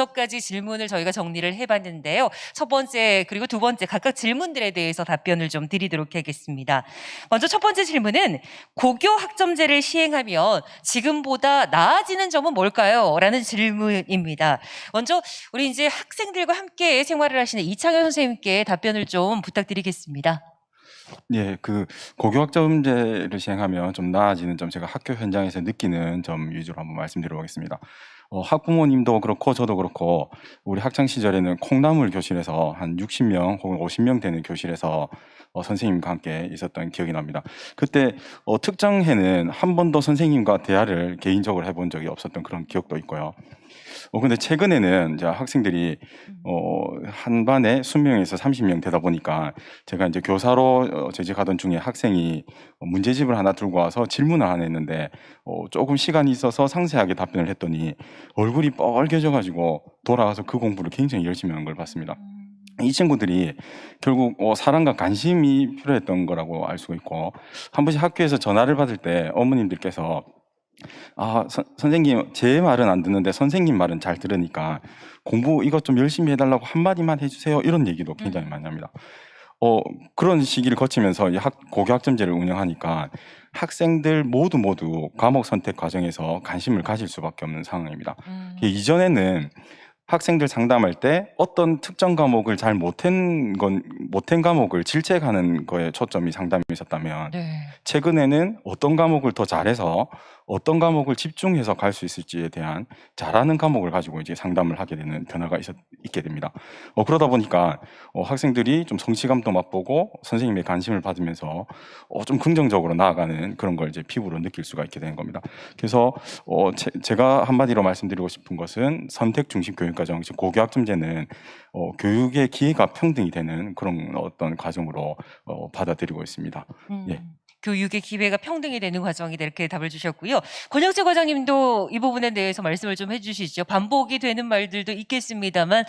6가지 질문을 저희가 정리를 해봤는데요. 첫 번째 그리고 두 번째 각각 질문들에 대해서 답변을 좀 드리도록 하겠습니다. 먼저 첫 번째 질문은 고교 학점제를 시행하면 지금보다 나아지는 점은 뭘까요? 라는 질문입니다. 먼저 우리 이제 학생들과 함께 생활을 하시는 이창현 선생님께 답변을 좀 부탁드리겠습니다. 예, 그 고교학점제를 시행하면 좀 나아지는 점, 제가 학교 현장에서 느끼는 점 위주로 한번 말씀드려보겠습니다. 학부모님도 그렇고 저도 그렇고 우리 학창 시절에는 콩나물 교실에서 한 60명 혹은 50명 되는 교실에서 선생님과 함께 있었던 기억이 납니다. 그때 특정 해는 한 번도 선생님과 대화를 개인적으로 해본 적이 없었던 그런 기억도 있고요. 근데 최근에는 이제 학생들이 한 반에 20명에서 30명 되다 보니까 제가 이제 교사로 재직하던 중에 학생이 문제집을 하나 들고 와서 질문을 하나 했는데 조금 시간이 있어서 상세하게 답변을 했더니 얼굴이 뻘개져 가지고 돌아가서 그 공부를 굉장히 열심히 한 걸 봤습니다. 이 친구들이 결국 사랑과 관심이 필요했던 거라고 알 수가 있고, 한 번씩 학교에서 전화를 받을 때 어머님들께서 선생님 제 말은 안 듣는데 선생님 말은 잘 들으니까 공부 이것 좀 열심히 해달라고 한마디만 해주세요, 이런 얘기도 굉장히 많이 합니다. 그런 시기를 거치면서 이 고교학점제를 운영하니까 학생들 모두 과목 선택 과정에서 관심을 가질 수밖에 없는 상황입니다. 이전에는 학생들 상담할 때 어떤 특정 과목을 잘 못한 과목을 질책하는 거에 초점이 상담이 있었다면, 네. 최근에는 어떤 과목을 더 잘해서 어떤 과목을 집중해서 갈 수 있을지에 대한 잘하는 과목을 가지고 이제 상담을 하게 되는 변화가 있게 됩니다. 그러다 보니까 학생들이 좀 성취감도 맛보고 선생님의 관심을 받으면서 좀 긍정적으로 나아가는 그런 걸 이제 피부로 느낄 수가 있게 되는 겁니다. 그래서 제가 한마디로 말씀드리고 싶은 것은 선택 중심 교육과정, 즉 고교학점제는 교육의 기회가 평등이 되는 그런 어떤 과정으로 받아들이고 있습니다. 예. 교육의 기회가 평등이 되는 과정이다, 이렇게 답을 주셨고요. 권영재 과장님도 이 부분에 대해서 말씀을 좀 해주시죠. 반복이 되는 말들도 있겠습니다만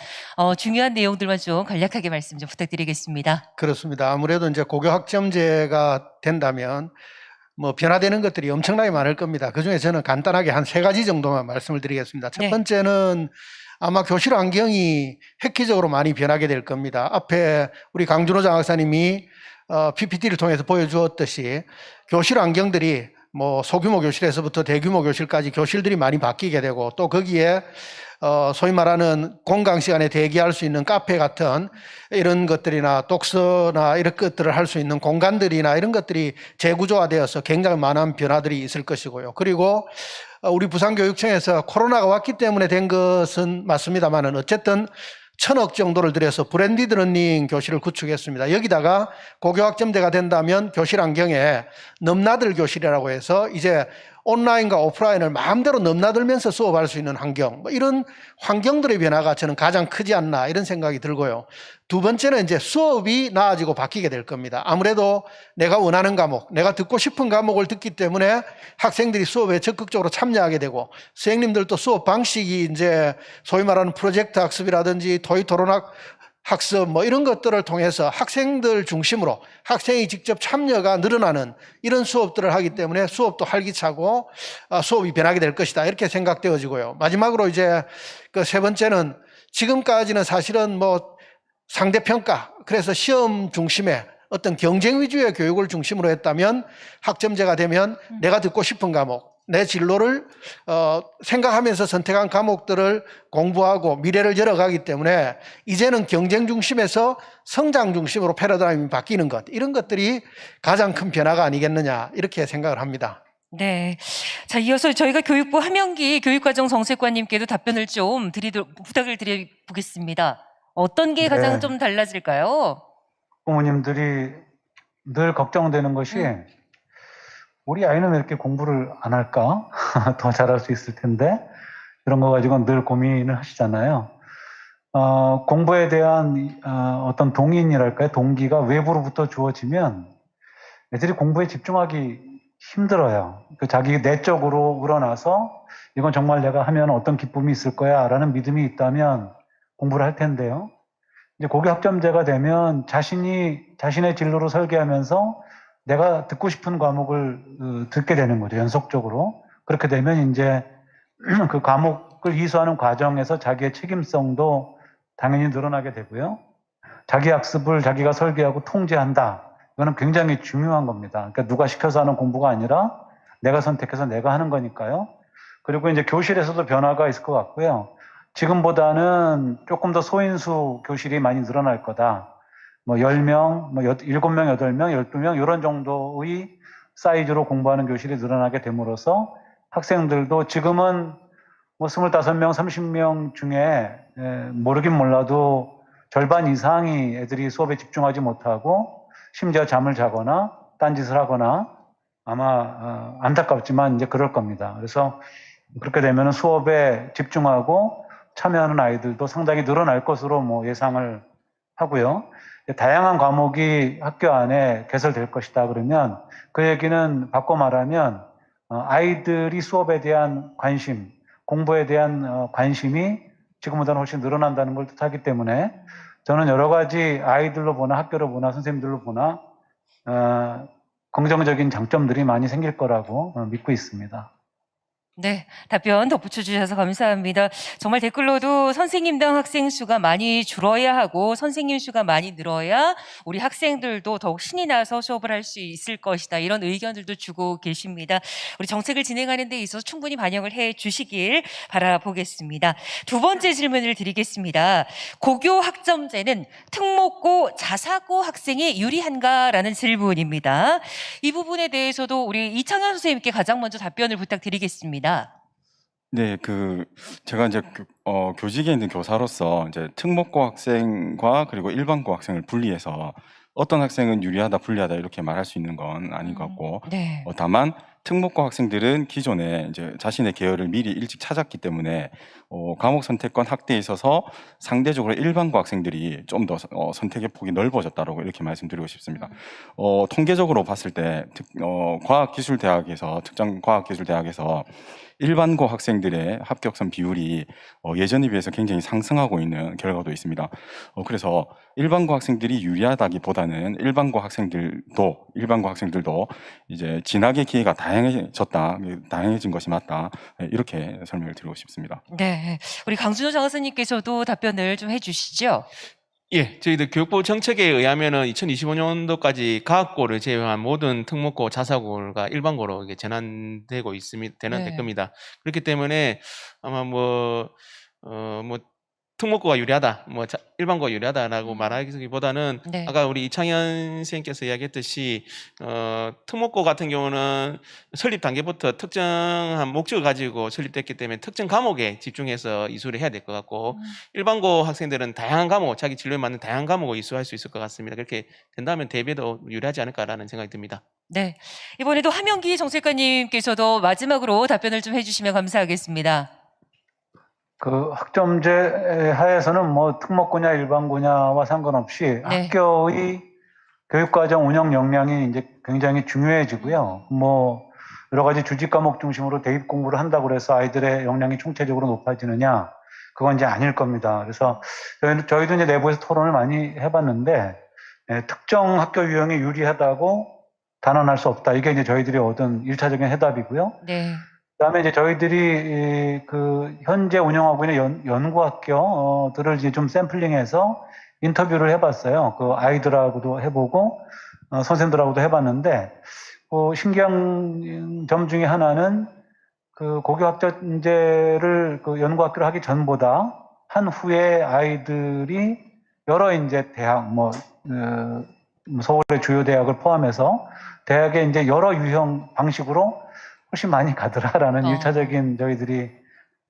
중요한 내용들만 좀 간략하게 말씀 좀 부탁드리겠습니다. 그렇습니다. 아무래도 이제 고교학점제가 된다면 뭐 변화되는 것들이 엄청나게 많을 겁니다. 그중에 저는 간단하게 한 3가지 정도만 말씀을 드리겠습니다. 첫 네. 번째는 아마 교실 환경이 획기적으로 많이 변하게 될 겁니다. 앞에 우리 강준호 장학사님이 PPT를 통해서 보여주었듯이 교실 환경들이 뭐 소규모 교실에서부터 대규모 교실까지 교실들이 많이 바뀌게 되고, 또 거기에 소위 말하는 공강 시간에 대기할 수 있는 카페 같은 이런 것들이나 독서나 이런 것들을 할 수 있는 공간들이나 이런 것들이 재구조화되어서 굉장히 많은 변화들이 있을 것이고요. 그리고 우리 부산교육청에서 코로나가 왔기 때문에 된 것은 맞습니다만은 어쨌든 1,000억 정도를 들여서 브랜디드 러닝 교실을 구축했습니다. 여기다가 고교학점제가 된다면 교실 환경에 넘나들 교실이라고 해서 이제 온라인과 오프라인을 마음대로 넘나들면서 수업할 수 있는 환경, 뭐 이런 환경들의 변화가 저는 가장 크지 않나 이런 생각이 들고요. 두 번째는 이제 수업이 나아지고 바뀌게 될 겁니다. 아무래도 내가 원하는 과목, 내가 듣고 싶은 과목을 듣기 때문에 학생들이 수업에 적극적으로 참여하게 되고, 선생님들도 수업 방식이 이제 소위 말하는 프로젝트 학습이라든지 토의 토론학 학습 뭐 이런 것들을 통해서 학생들 중심으로 학생이 직접 참여가 늘어나는 이런 수업들을 하기 때문에 수업도 활기차고 수업이 변하게 될 것이다, 이렇게 생각되어지고요. 마지막으로 이제 그 3번째는 지금까지는 사실은 뭐 상대평가, 그래서 시험 중심의 어떤 경쟁 위주의 교육을 중심으로 했다면, 학점제가 되면 내가 듣고 싶은 과목, 내 진로를 생각하면서 선택한 과목들을 공부하고 미래를 열어가기 때문에 이제는 경쟁 중심에서 성장 중심으로 패러다임이 바뀌는 것, 이런 것들이 가장 큰 변화가 아니겠느냐, 이렇게 생각을 합니다. 네. 자, 이어서 저희가 교육부 함영기 교육과정 정책관님께도 답변을 좀 부탁을 드려보겠습니다. 어떤 게 가장 네. 좀 달라질까요? 부모님들이 늘 걱정되는 것이 우리 아이는 왜 이렇게 공부를 안 할까? 더 잘할 수 있을 텐데. 이런 거 가지고 늘 고민을 하시잖아요. 공부에 대한 어떤 동인이랄까요? 동기가 외부로부터 주어지면 애들이 공부에 집중하기 힘들어요. 자기 내적으로 우러나서 이건 정말 내가 하면 어떤 기쁨이 있을 거야 라는 믿음이 있다면 공부를 할 텐데요. 이제 고교학점제가 되면 자신의 진로를 설계하면서 내가 듣고 싶은 과목을 듣게 되는 거죠, 연속적으로. 그렇게 되면 이제 그 과목을 이수하는 과정에서 자기의 책임성도 당연히 늘어나게 되고요. 자기 학습을 자기가 설계하고 통제한다. 이거는 굉장히 중요한 겁니다. 그러니까 누가 시켜서 하는 공부가 아니라 내가 선택해서 내가 하는 거니까요. 그리고 이제 교실에서도 변화가 있을 것 같고요. 지금보다는 조금 더 소인수 교실이 많이 늘어날 거다. 뭐 10명, 뭐 7명, 8명, 12명 이런 정도의 사이즈로 공부하는 교실이 늘어나게 됨으로써 학생들도 지금은 뭐 25명, 30명 중에 모르긴 몰라도 절반 이상이 애들이 수업에 집중하지 못하고 심지어 잠을 자거나 딴짓을 하거나 아마 안타깝지만 이제 그럴 겁니다. 그래서 그렇게 되면 수업에 집중하고 참여하는 아이들도 상당히 늘어날 것으로 뭐 예상을 하고요. 다양한 과목이 학교 안에 개설될 것이다 그러면 그 얘기는 바꿔 말하면 아이들이 수업에 대한 관심, 공부에 대한 관심이 지금보다는 훨씬 늘어난다는 걸 뜻하기 때문에 저는 여러 가지 아이들로 보나 학교로 보나 선생님들로 보나 긍정적인 장점들이 많이 생길 거라고 믿고 있습니다. 네, 답변 덧붙여 주셔서 감사합니다. 정말 댓글로도 선생님당 학생 수가 많이 줄어야 하고 선생님 수가 많이 늘어야 우리 학생들도 더욱 신이 나서 수업을 할 수 있을 것이다. 이런 의견들도 주고 계십니다. 우리 정책을 진행하는 데 있어서 충분히 반영을 해 주시길 바라보겠습니다. 두 번째 질문을 드리겠습니다. 고교 학점제는 특목고, 자사고 학생이 유리한가라는 질문입니다. 이 부분에 대해서도 우리 이창현 선생님께 가장 먼저 답변을 부탁드리겠습니다. 네, 제가 이제 교직에 있는 교사로서 이제 특목고 학생과 그리고 일반고 학생을 분리해서 어떤 학생은 유리하다, 불리하다 이렇게 말할 수 있는 건 아닌 것 같고, 네. 다만 특목고 학생들은 기존에 이제 자신의 계열을 미리 일찍 찾았기 때문에 과목 선택권 확대에 있어서 상대적으로 일반고 학생들이 좀 더 선택의 폭이 넓어졌다라고 이렇게 말씀드리고 싶습니다. 통계적으로 봤을 때 과학기술대학에서 특정 과학기술대학에서 일반고 학생들의 합격선 비율이 예전에 비해서 굉장히 상승하고 있는 결과도 있습니다. 그래서 일반고 학생들이 유리하다기보다는 일반고 학생들도 이제 진학의 기회가 다양해진 것이 맞다. 이렇게 설명을 드리고 싶습니다. 네, 우리 강준호 장학사님께서도 답변을 좀 해주시죠. 예, 저희들 교육부 정책에 의하면은 2025년도까지 과학고를 제외한 모든 특목고, 자사고가 일반고로 이게 전환되고 되는 네. 될 겁니다. 그렇기 때문에 아마 특목고가 유리하다, 일반고가 유리하다라고 말하기보다는 네. 아까 우리 이창현 선생님께서 이야기했듯이 특목고 같은 경우는 설립 단계부터 특정한 목적을 가지고 설립됐기 때문에 특정 과목에 집중해서 이수를 해야 될 것 같고 일반고 학생들은 다양한 과목, 자기 진로에 맞는 다양한 과목을 이수할 수 있을 것 같습니다. 그렇게 된다면 대비도 유리하지 않을까라는 생각이 듭니다. 네, 이번에도 함영기 정책관님께서도 마지막으로 답변을 좀 해주시면 감사하겠습니다. 그 학점제 하에서는 뭐 특목고냐 일반고냐와 상관없이 네. 학교의 교육과정 운영 역량이 이제 굉장히 중요해지고요. 뭐 여러 가지 주직 과목 중심으로 대입 공부를 한다고 해서 아이들의 역량이 총체적으로 높아지느냐, 그건 이제 아닐 겁니다. 그래서 저희도 이제 내부에서 토론을 많이 해봤는데 특정 학교 유형이 유리하다고 단언할 수 없다. 이게 이제 저희들이 얻은 1차적인 해답이고요. 네. 그다음에 이제 저희들이 현재 운영하고 있는 연구학교들을 이제 좀 샘플링해서 인터뷰를 해봤어요. 그 아이들하고도 해보고 선생님들하고도 해봤는데 신기한 점 중에 하나는 그 고교 학점제를 연구학교를 하기 전보다 한 후에 아이들이 여러 이제 대학 서울의 주요 대학을 포함해서 대학의 이제 여러 유형 방식으로 훨씬 많이 가더라라는 1차적인 저희들이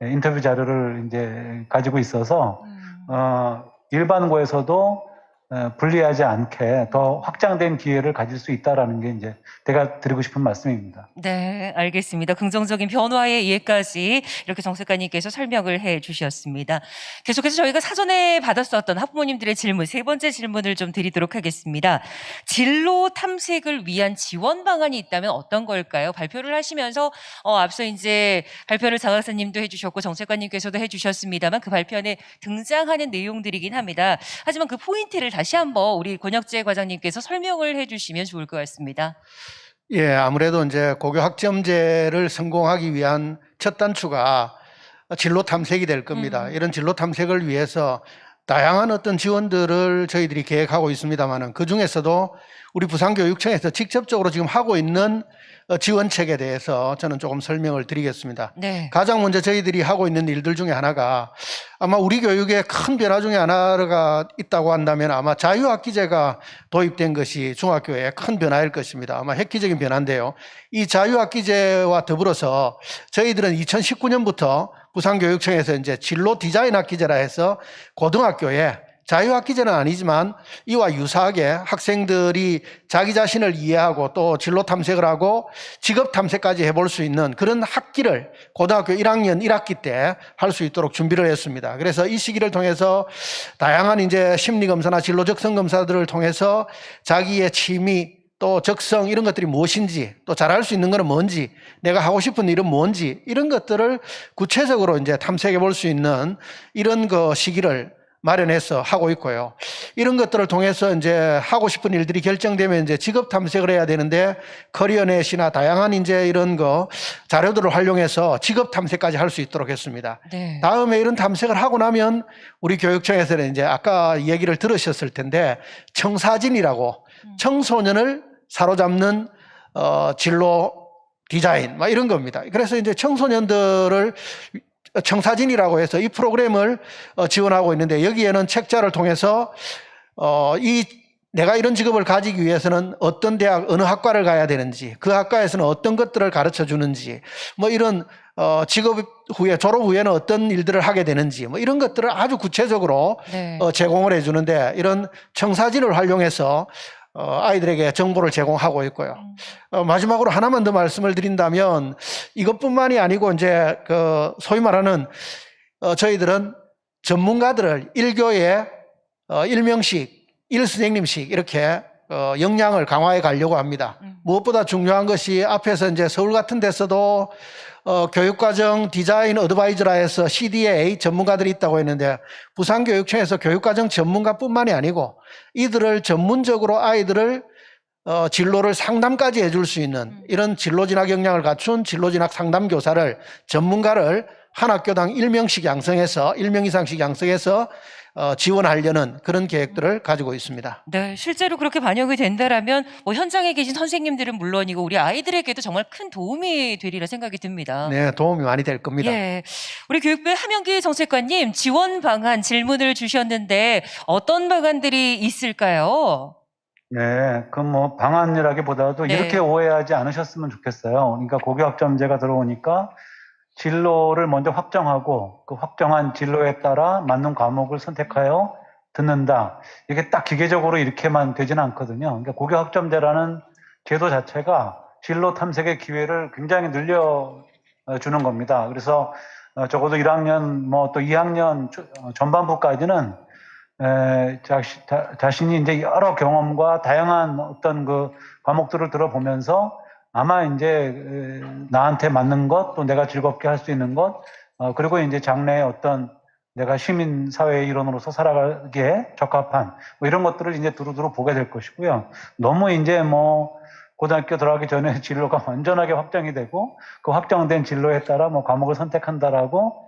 인터뷰 자료를 이제 가지고 있어서 일반고에서도 불리하지 않게 더 확장된 기회를 가질 수 있다라는 게 이제 제가 드리고 싶은 말씀입니다. 네, 알겠습니다. 긍정적인 변화의 이해까지 이렇게 정책관님께서 설명을 해 주셨습니다. 계속해서 저희가 사전에 받았었던 학부모님들의 질문, 세 번째 질문을 좀 드리도록 하겠습니다. 진로 탐색을 위한 지원 방안이 있다면 어떤 걸까요? 발표를 하시면서 앞서 이제 발표를 장학사님도 해주셨고 정책관님께서도 해주셨습니다만 그 발표 안에 등장하는 내용들이긴 합니다. 하지만 그 포인트를 다시 한번 우리 권혁재 과장님께서 설명을 해주시면 좋을 것 같습니다. 예, 아무래도 이제 고교 학점제를 성공하기 위한 첫 단추가 진로 탐색이 될 겁니다. 이런 진로 탐색을 위해서 다양한 어떤 지원들을 저희들이 계획하고 있습니다만은 그 중에서도 우리 부산교육청에서 직접적으로 지금 하고 있는 지원책에 대해서 저는 조금 설명을 드리겠습니다. 네. 가장 먼저 저희들이 하고 있는 일들 중에 하나가 아마 우리 교육의 큰 변화 중에 하나가 있다고 한다면 아마 자유학기제가 도입된 것이 중학교의 큰 변화일 것입니다. 아마 획기적인 변화인데요. 이 자유학기제와 더불어서 저희들은 2019년부터 부산교육청에서 이제 진로 디자인 학기제라 해서 고등학교에 자유학기제는 아니지만 이와 유사하게 학생들이 자기 자신을 이해하고 또 진로 탐색을 하고 직업 탐색까지 해볼 수 있는 그런 학기를 고등학교 1학년 1학기 때 할 수 있도록 준비를 했습니다. 그래서 이 시기를 통해서 다양한 이제 심리검사나 진로 적성 검사들을 통해서 자기의 취미 또 적성 이런 것들이 무엇인지 또 잘할 수 있는 것은 뭔지 내가 하고 싶은 일은 뭔지 이런 것들을 구체적으로 이제 탐색해 볼 수 있는 이런 그 시기를 마련해서 하고 있고요. 이런 것들을 통해서 이제 하고 싶은 일들이 결정되면 이제 직업 탐색을 해야 되는데 커리어넷이나 다양한 이제 이런 거 자료들을 활용해서 직업 탐색까지 할 수 있도록 했습니다. 네. 다음에 이런 탐색을 하고 나면 우리 교육청에서는 이제 아까 얘기를 들으셨을 텐데 청사진이라고 청소년을 사로잡는 진로 디자인 막 이런 겁니다. 그래서 이제 청소년들을 청사진이라고 해서 이 프로그램을 지원하고 있는데 여기에는 책자를 통해서 내가 이런 직업을 가지기 위해서는 어떤 대학, 어느 학과를 가야 되는지, 그 학과에서는 어떤 것들을 가르쳐 주는지, 뭐 이런 직업 후에, 졸업 후에는 어떤 일들을 하게 되는지, 뭐 이런 것들을 아주 구체적으로 네. 제공을 해주는데 이런 청사진을 활용해서 아이들에게 정보를 제공하고 있고요. 마지막으로 하나만 더 말씀을 드린다면 이것뿐만이 아니고 이제 소위 말하는 저희들은 전문가들을 1교에 1명씩 1선생님씩 이렇게 역량을 강화해 가려고 합니다. 무엇보다 중요한 것이 앞에서 이제 서울 같은 데서도 교육과정 디자인 어드바이저라 해서 CDA 전문가들이 있다고 했는데 부산교육청에서 교육과정 전문가뿐만이 아니고 이들을 전문적으로 아이들을 진로를 상담까지 해줄 수 있는 이런 진로진학 역량을 갖춘 진로진학 상담교사를 전문가를 한 학교당 1명씩 양성해서 1명 이상씩 양성해서 지원하려는 그런 계획들을 가지고 있습니다. 네, 실제로 그렇게 반영이 된다라면 뭐 현장에 계신 선생님들은 물론이고 우리 아이들에게도 정말 큰 도움이 되리라 생각이 듭니다. 네, 도움이 많이 될 겁니다. 예, 우리 교육부의 함영기 정책관님 지원 방안 질문을 주셨는데 어떤 방안들이 있을까요? 네, 그 뭐 방안이라기보다도 네. 이렇게 오해하지 않으셨으면 좋겠어요. 그러니까 고교학점제가 들어오니까 진로를 먼저 확정하고 그 확정한 진로에 따라 맞는 과목을 선택하여 듣는다. 이게 딱 기계적으로 이렇게만 되지는 않거든요. 그러니까 고교학점제라는 제도 자체가 진로 탐색의 기회를 굉장히 늘려주는 겁니다. 그래서 적어도 1학년 뭐 또 2학년 전반부까지는 자신이 이제 여러 경험과 다양한 어떤 그 과목들을 들어보면서 아마 이제 나한테 맞는 것, 또 내가 즐겁게 할 수 있는 것, 그리고 이제 장래의 어떤 내가 시민 사회의 일원으로서 살아가기에 적합한 뭐 이런 것들을 이제 두루두루 보게 될 것이고요. 너무 이제 뭐 고등학교 들어가기 전에 진로가 완전하게 확정이 되고 그 확정된 진로에 따라 뭐 과목을 선택한다라고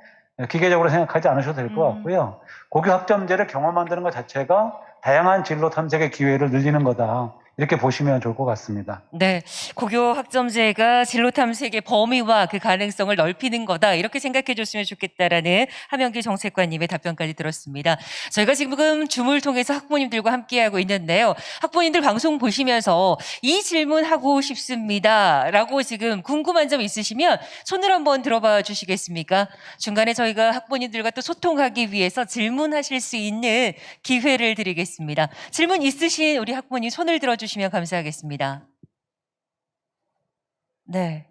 기계적으로 생각하지 않으셔도 될 것 같고요. 고교 학점제를 경험한다는 것 자체가 다양한 진로 탐색의 기회를 늘리는 거다. 이렇게 보시면 좋을 것 같습니다. 네, 고교 학점제가 진로 탐색의 범위와 그 가능성을 넓히는 거다 이렇게 생각해 줬으면 좋겠다라는 함영기 정책관님의 답변까지 들었습니다. 저희가 지금 줌을 통해서 학부모님들과 함께하고 있는데요. 학부모님들 방송 보시면서 이 질문 하고 싶습니다라고 지금 궁금한 점 있으시면 손을 한번 들어봐 주시겠습니까? 중간에 저희가 학부모님들과 또 소통하기 위해서 질문하실 수 있는 기회를 드리겠습니다. 질문 있으신 우리 학부모님 손을 들어주시면 감사하겠습니다. 네.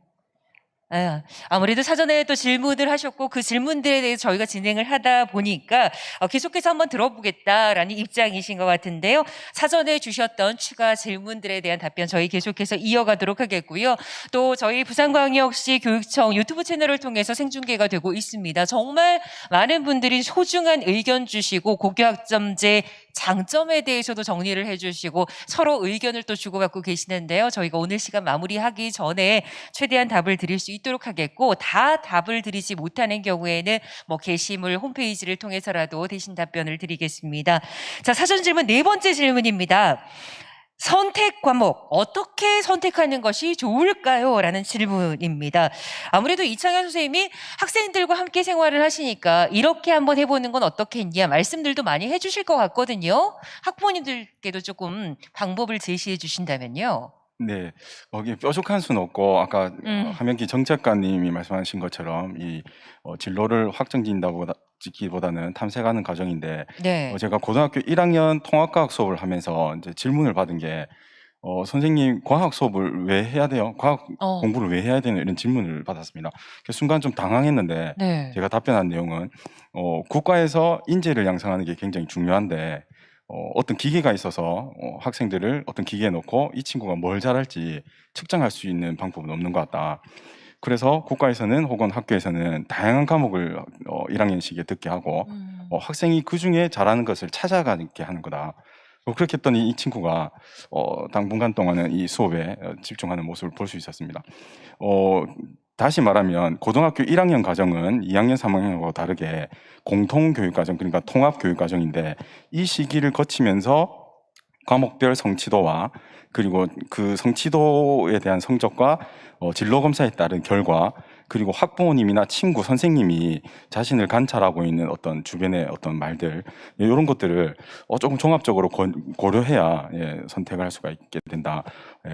아무래도 사전에 또 질문을 하셨고 그 질문들에 대해서 저희가 진행을 하다 보니까 계속해서 한번 들어보겠다라는 입장이신 것 같은데요. 사전에 주셨던 추가 질문들에 대한 답변 저희 계속해서 이어가도록 하겠고요. 또 저희 부산광역시 교육청 유튜브 채널을 통해서 생중계가 되고 있습니다. 정말 많은 분들이 소중한 의견 주시고 고교학점제 장점에 대해서도 정리를 해주시고 서로 의견을 또 주고받고 계시는데요. 저희가 오늘 시간 마무리하기 전에 최대한 답을 드릴 수 있도록 하겠고 다 답을 드리지 못하는 경우에는 뭐 게시물 홈페이지를 통해서라도 대신 답변을 드리겠습니다. 자, 사전 질문 네 번째 질문입니다. 선택 과목 어떻게 선택하는 것이 좋을까요? 라는 질문입니다. 아무래도 이창현 선생님이 학생들과 함께 생활을 하시니까 이렇게 한번 해보는 건 어떻겠냐 말씀들도 많이 해주실 것 같거든요. 학부모님들께도 조금 방법을 제시해 주신다면요. 네, 거기 뾰족한 수는 없고 아까 함영기 정책관님이 말씀하신 것처럼 이 진로를 확정짓기보다는 탐색하는 과정인데 네. 제가 고등학교 1학년 통합과학 수업을 하면서 이제 질문을 받은 게 선생님 과학 수업을 왜 해야 돼요? 과학 공부를 왜 해야 되는 이런 질문을 받았습니다. 그래서 순간 좀 당황했는데 네. 제가 답변한 내용은 국가에서 인재를 양성하는 게 굉장히 중요한데 어떤 기계가 있어서 학생들을 어떤 기계에 넣고 이 친구가 뭘 잘할지 측정할 수 있는 방법은 없는 것 같다. 그래서 국가에서는 혹은 학교에서는 다양한 과목을 1학년씩에 듣게 하고 학생이 그 중에 잘하는 것을 찾아가게 하는 거다. 그렇게 했더니 이 친구가 당분간 동안은 이 수업에 집중하는 모습을 볼 수 있었습니다. 다시 말하면 고등학교 1학년 과정은 2학년, 3학년하고 다르게 공통교육과정, 그러니까 통합교육과정인데 이 시기를 거치면서 과목별 성취도와 그리고 그 성취도에 대한 성적과 진로 검사에 따른 결과, 그리고 학부모님이나 친구, 선생님이 자신을 관찰하고 있는 어떤 주변의 어떤 말들, 이런 것들을 조금 종합적으로 고려해야 선택을 할 수가 있게 된다.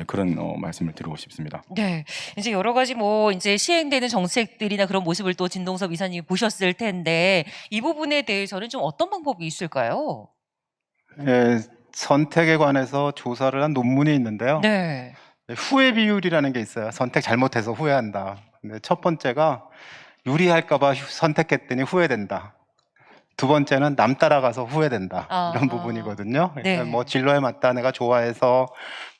그런 말씀을 드리고 싶습니다. 네. 이제 여러 가지 뭐 이제 시행되는 정책들이나 그런 모습을 또 진동섭 이사님이 보셨을 텐데 이 부분에 대해서는 좀 어떤 방법이 있을까요? 예, 선택에 관해서 조사를 한 논문이 있는데요. 네. 후회 비율이라는 게 있어요. 선택 잘못해서 후회한다. 근데 첫 번째가 유리할까봐 선택했더니 후회된다. 두 번째는 남 따라가서 후회된다. 이런 부분이거든요. 네. 그러니까 뭐 진로에 맞다, 내가 좋아해서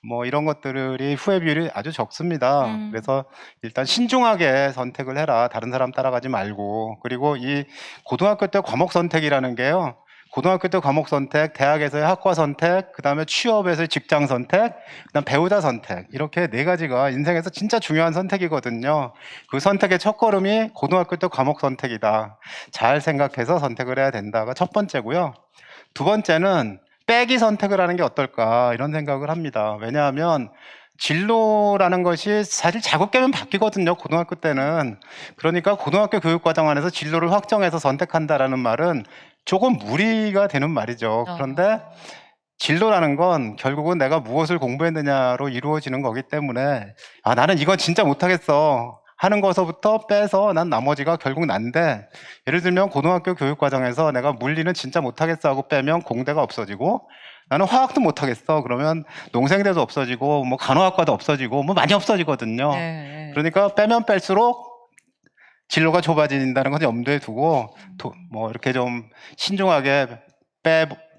뭐 이런 것들이 후회 비율이 아주 적습니다. 그래서 일단 신중하게 선택을 해라. 다른 사람 따라가지 말고. 그리고 이 고등학교 때 과목 선택이라는 게요. 고등학교 때 과목 선택, 대학에서의 학과 선택, 그 다음에 취업에서의 직장 선택, 그 다음 배우자 선택, 이렇게 네 가지가 인생에서 진짜 중요한 선택이거든요. 그 선택의 첫걸음이 고등학교 때 과목 선택이다. 잘 생각해서 선택을 해야 된다가 첫 번째고요. 두 번째는 빼기 선택을 하는 게 어떨까 이런 생각을 합니다. 왜냐하면 진로라는 것이 사실 자극되면 바뀌거든요. 고등학교 때는. 그러니까 고등학교 교육과정 안에서 진로를 확정해서 선택한다라는 말은 조금 무리가 되는 말이죠. 그런데 진로라는 건 결국은 내가 무엇을 공부했느냐로 이루어지는 거기 때문에 나는 이건 진짜 못하겠어 하는 것서부터 빼서 난 나머지가 결국 난데, 예를 들면 고등학교 교육과정에서 내가 물리는 진짜 못하겠어 하고 빼면 공대가 없어지고, 나는 화학도 못하겠어 그러면 농생대도 없어지고 뭐 간호학과도 없어지고 뭐 많이 없어지거든요. 네. 그러니까 빼면 뺄수록 진로가 좁아진다는 건 염두에 두고 뭐 이렇게 좀 신중하게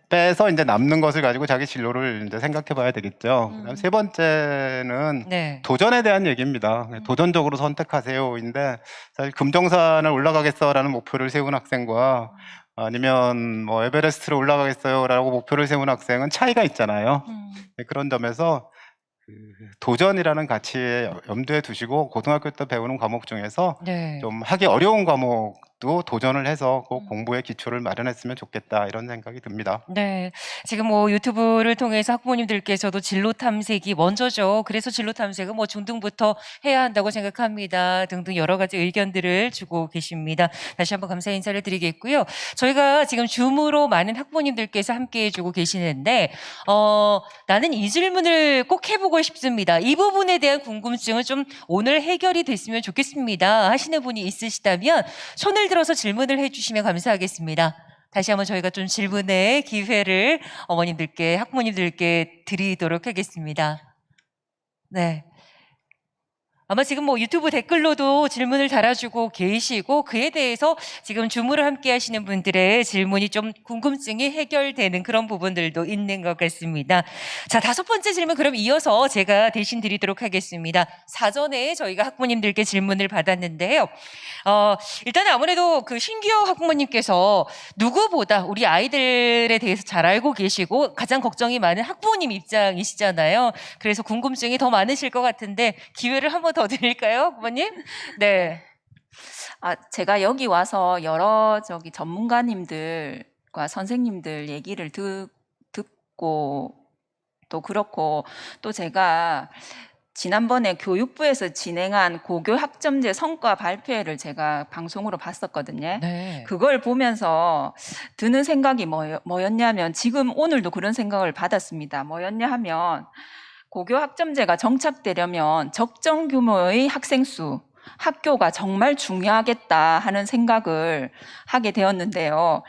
빼서 이제 남는 것을 가지고 자기 진로를 이제 생각해 봐야 되겠죠. 그다음 세 번째는 네. 도전에 대한 얘기입니다. 도전적으로 선택하세요인데, 사실 금정산을 올라가겠어라는 목표를 세운 학생과 아니면 뭐 에베레스트를 올라가겠어요라고 목표를 세운 학생은 차이가 있잖아요. 그런 점에서 도전이라는 가치에 염두에 두시고 고등학교 때 배우는 과목 중에서 네. 좀 하기 어려운 과목도 도전을 해서 꼭 공부의 기초를 마련했으면 좋겠다 이런 생각이 듭니다. 네. 지금 뭐 유튜브를 통해서 학부모님들께서도 진로 탐색이 먼저죠. 그래서 진로 탐색은 뭐 중등부터 해야 한다고 생각합니다. 등등 여러 가지 의견들을 주고 계십니다. 다시 한번 감사 인사를 드리겠고요. 저희가 지금 줌으로 많은 학부모님들께서 함께 해주고 계시는데, 나는 이 질문을 꼭 해보고 싶습니다. 이 부분에 대한 궁금증은 좀 오늘 해결이 됐으면 좋겠습니다 하시는 분이 있으시다면 손을 들어서 질문을 해주시면 감사하겠습니다. 다시 한번 저희가 좀 질문의 기회를 어머님들께, 학부모님들께 드리도록 하겠습니다. 네. 아마 지금 뭐 유튜브 댓글로도 질문을 달아주고 계시고, 그에 대해서 지금 줌으로 함께 하시는 분들의 질문이 좀 궁금증이 해결되는 그런 부분들도 있는 것 같습니다. 자, 다섯 번째 질문 그럼 이어서 제가 대신 드리도록 하겠습니다. 사전에 저희가 학부모님들께 질문을 받았는데요. 일단 아무래도 그 신기호 학부모님께서 누구보다 우리 아이들에 대해서 잘 알고 계시고 가장 걱정이 많은 학부모님 입장이시잖아요. 그래서 궁금증이 더 많으실 것 같은데 기회를 한 번 더 드릴까요, 부모님? 네. 제가 여기 와서 여러 전문가님들과 선생님들 얘기를 듣고 또 그렇고, 또 제가 지난번에 교육부에서 진행한 고교 학점제 성과 발표회를 제가 방송으로 봤었거든요. 네. 그걸 보면서 드는 생각이 뭐였냐면, 지금 오늘도 그런 생각을 받았습니다. 뭐였냐 하면, 고교 학점제가 정착되려면 적정 규모의 학생 수, 학교가 정말 중요하겠다 하는 생각을 하게 되었는데요.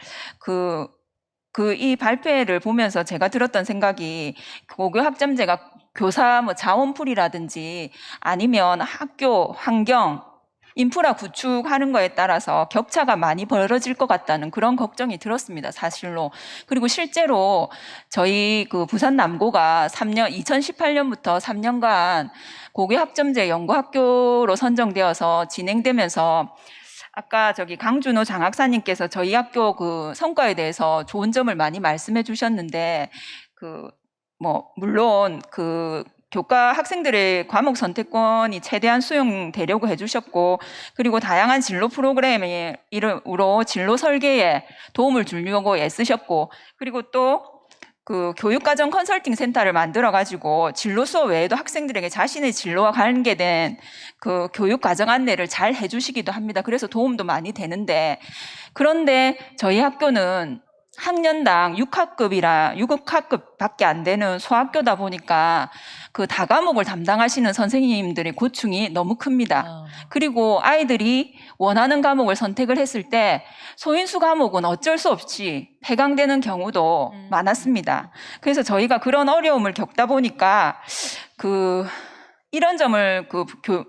이 발표회를 보면서 제가 들었던 생각이, 고교 학점제가 교사 자원풀이라든지 아니면 학교 환경, 인프라 구축하는 거에 따라서 격차가 많이 벌어질 것 같다는 그런 걱정이 들었습니다, 사실로. 그리고 실제로 저희 그 부산 남고가 2018년부터 3년간 고교학점제 연구학교로 선정되어서 진행되면서 아까 저기 강준호 장학사님께서 저희 학교 그 성과에 대해서 좋은 점을 많이 말씀해 주셨는데 물론 교과 학생들의 과목 선택권이 최대한 수용되려고 해주셨고, 그리고 다양한 진로 프로그램으로 진로 설계에 도움을 주려고 애쓰셨고, 그리고 또 교육과정 컨설팅 센터를 만들어가지고 진로 수업 외에도 학생들에게 자신의 진로와 관계된 교육과정 안내를 잘 해주시기도 합니다. 그래서 도움도 많이 되는데, 그런데 저희 학교는 학년당 6학급밖에 안 되는 소학교다 보니까 다과목을 담당하시는 선생님들의 고충이 너무 큽니다. 그리고 아이들이 원하는 과목을 선택을 했을 때 소인수 과목은 어쩔 수 없이 폐강되는 경우도 많았습니다. 그래서 저희가 그런 어려움을 겪다 보니까 이런 점을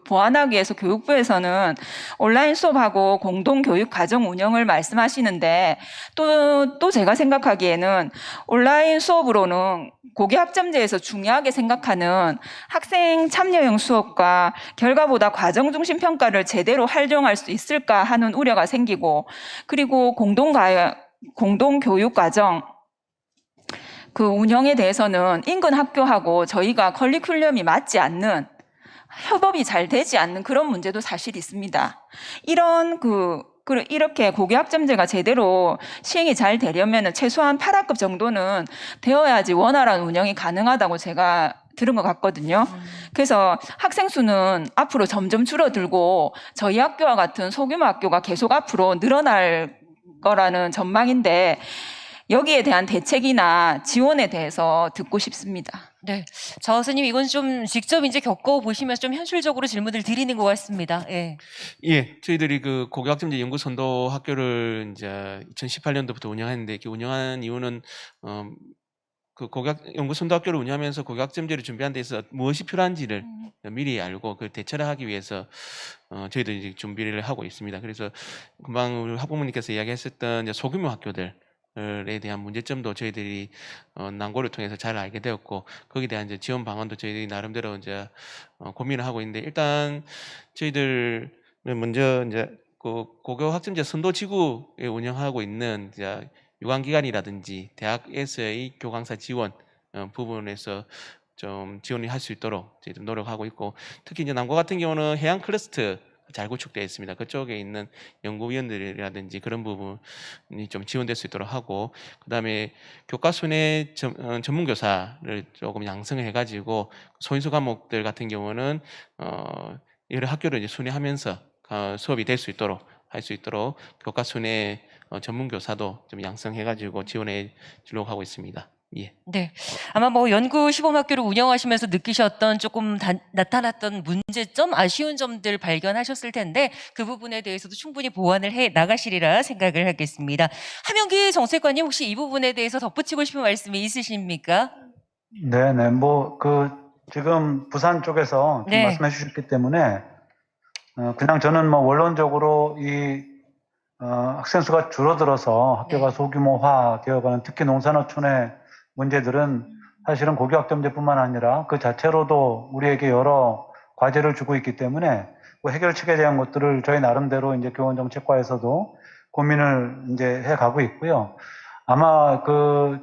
보완하기 위해서 교육부에서는 온라인 수업하고 공동교육 과정 운영을 말씀하시는데, 또 제가 생각하기에는 온라인 수업으로는 고교학점제에서 중요하게 생각하는 학생 참여형 수업과 결과보다 과정 중심 평가를 제대로 활용할 수 있을까 하는 우려가 생기고, 그리고 공동교육 과정 운영에 대해서는 인근 학교하고 저희가 커리큘럼이 맞지 않는, 협업이 잘 되지 않는 그런 문제도 사실 있습니다. 이렇게 고교학점제가 제대로 시행이 잘 되려면 최소한 8학급 정도는 되어야지 원활한 운영이 가능하다고 제가 들은 것 같거든요. 그래서 학생 수는 앞으로 점점 줄어들고 저희 학교와 같은 소규모 학교가 계속 앞으로 늘어날 거라는 전망인데, 여기에 대한 대책이나 지원에 대해서 듣고 싶습니다. 네. 자, 선생님, 이건 좀 직접 이제 겪어보시면서 좀 현실적으로 질문을 드리는 것 같습니다. 예. 예, 저희들이 고교학점제 연구선도 학교를 이제 2018년도부터 운영했는데, 이렇게 운영한 이유는, 연구선도 학교를 운영하면서 고교학점제를 준비하는 데 있어서 무엇이 필요한지를 미리 알고 대처를 하기 위해서 저희들이 이제 준비를 하고 있습니다. 그래서 금방 우리 학부모님께서 이야기했었던 이제 소규모 학교들, 에 대한 문제점도 저희들이 난고를 통해서 잘 알게 되었고, 거기에 대한 이제 지원 방안도 저희들이 나름대로 이제 고민을 하고 있는데, 일단 저희들 먼저 이제 고교 학점제 선도 지구에 운영하고 있는 이제 유관기관이라든지 대학에서의 교강사 지원 부분에서 좀 지원을 할 수 있도록 저희들 노력하고 있고, 특히 이제 남고 같은 경우는 해양 클러스터 잘 구축되어 있습니다. 그쪽에 있는 연구위원들이라든지 그런 부분이 좀 지원될 수 있도록 하고, 그다음에 교과 순회 전문교사를 조금 양성을 해가지고 소인수 과목들 같은 경우는 여러 학교를 이제 순회하면서 수업이 될 수 있도록 할 수 있도록 교과 순회 전문교사도 좀 양성해가지고 지원해 주려고 하고 있습니다. 예. 네. 아마 연구 시범학교를 운영하시면서 느끼셨던 조금 나타났던 문제점, 아쉬운 점들 발견하셨을 텐데, 그 부분에 대해서도 충분히 보완을 해 나가시리라 생각을 하겠습니다. 함영기 정책관님, 혹시 이 부분에 대해서 덧붙이고 싶은 말씀이 있으십니까? 네네. 지금 부산 쪽에서 네. 말씀해 주셨기 때문에, 그냥 저는 원론적으로 학생 수가 줄어들어서 학교가 네. 소규모화 되어가는, 특히 농산어촌의 문제들은 사실은 고교학점제뿐만 아니라 그 자체로도 우리에게 여러 과제를 주고 있기 때문에 해결책에 대한 것들을 저희 나름대로 이제 교원정책과에서도 고민을 이제 해가고 있고요. 아마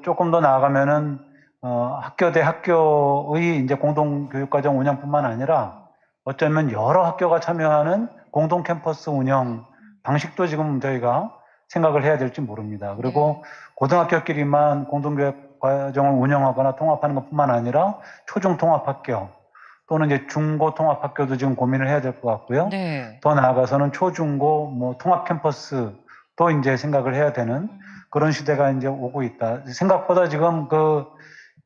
조금 더 나아가면은 학교 대 학교의 이제 공동교육과정 운영뿐만 아니라 어쩌면 여러 학교가 참여하는 공동 캠퍼스 운영 방식도 지금 저희가 생각을 해야 될지 모릅니다. 그리고 고등학교끼리만 공동교육 과정을 운영하거나 통합하는 것뿐만 아니라 초중 통합학교 또는 이제 중고 통합학교도 지금 고민을 해야 될 것 같고요. 네. 더 나아가서는 초중고 통합 캠퍼스도 이제 생각을 해야 되는 그런 시대가 이제 오고 있다. 생각보다 지금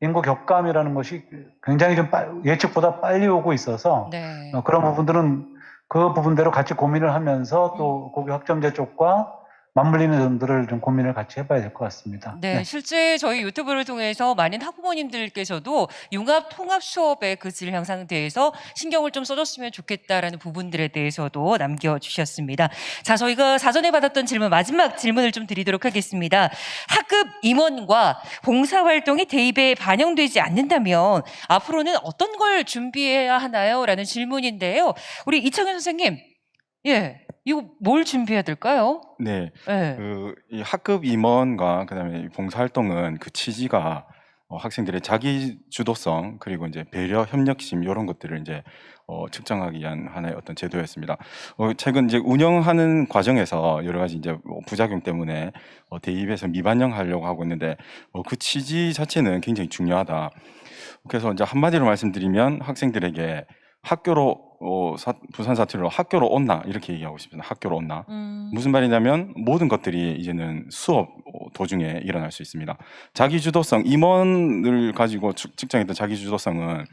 인구 격감이라는 것이 굉장히 좀 예측보다 빨리 오고 있어서 네. 그런 부분들은 그 부분대로 같이 고민을 하면서 또 고교 학점제 쪽과 맞물리는 점들을 좀 고민을 같이 해봐야 될 것 같습니다. 네, 실제 저희 유튜브를 통해서 많은 학부모님들께서도 융합 통합 수업의 그 질 향상에 대해서 신경을 좀 써줬으면 좋겠다라는 부분들에 대해서도 남겨주셨습니다. 자, 저희가 사전에 받았던 질문, 마지막 질문을 좀 드리도록 하겠습니다. 학급 임원과 봉사활동이 대입에 반영되지 않는다면 앞으로는 어떤 걸 준비해야 하나요? 라는 질문인데요. 우리 이창현 선생님, 예, 이거 뭘 준비해야 될까요? 네, 예. 이 학급 임원과 그다음에 이 봉사활동은 그 취지가 학생들의 자기 주도성 그리고 이제 배려, 협력심 이런 것들을 이제 측정하기 위한 하나의 어떤 제도였습니다. 최근 이제 운영하는 과정에서 여러 가지 이제 부작용 때문에 대입에서 미반영하려고 하고 있는데 그 취지 자체는 굉장히 중요하다. 그래서 이제 한마디로 말씀드리면 학생들에게 학교로 부산 사투리로 학교로 온나 이렇게 얘기하고 싶습니다. 학교로 온나. 무슨 말이냐면 모든 것들이 이제는 수업 도중에 일어날 수 있습니다. 자기주도성, 임원을 가지고 측정했던 자기주도성은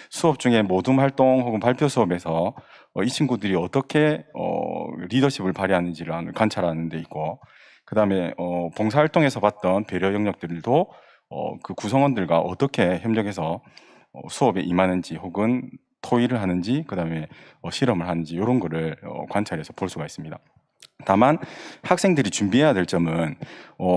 수업 중에 모둠 활동 혹은 발표 수업에서 이 친구들이 어떻게 리더십을 발휘하는지를 관찰하는 데 있고, 그 다음에 봉사활동에서 봤던 배려 영역들도 그 구성원들과 어떻게 협력해서 수업에 임하는지 혹은 토의를 하는지 그다음에 실험을 하는지 이런 거를 관찰해서 볼 수가 있습니다. 다만 학생들이 준비해야 될 점은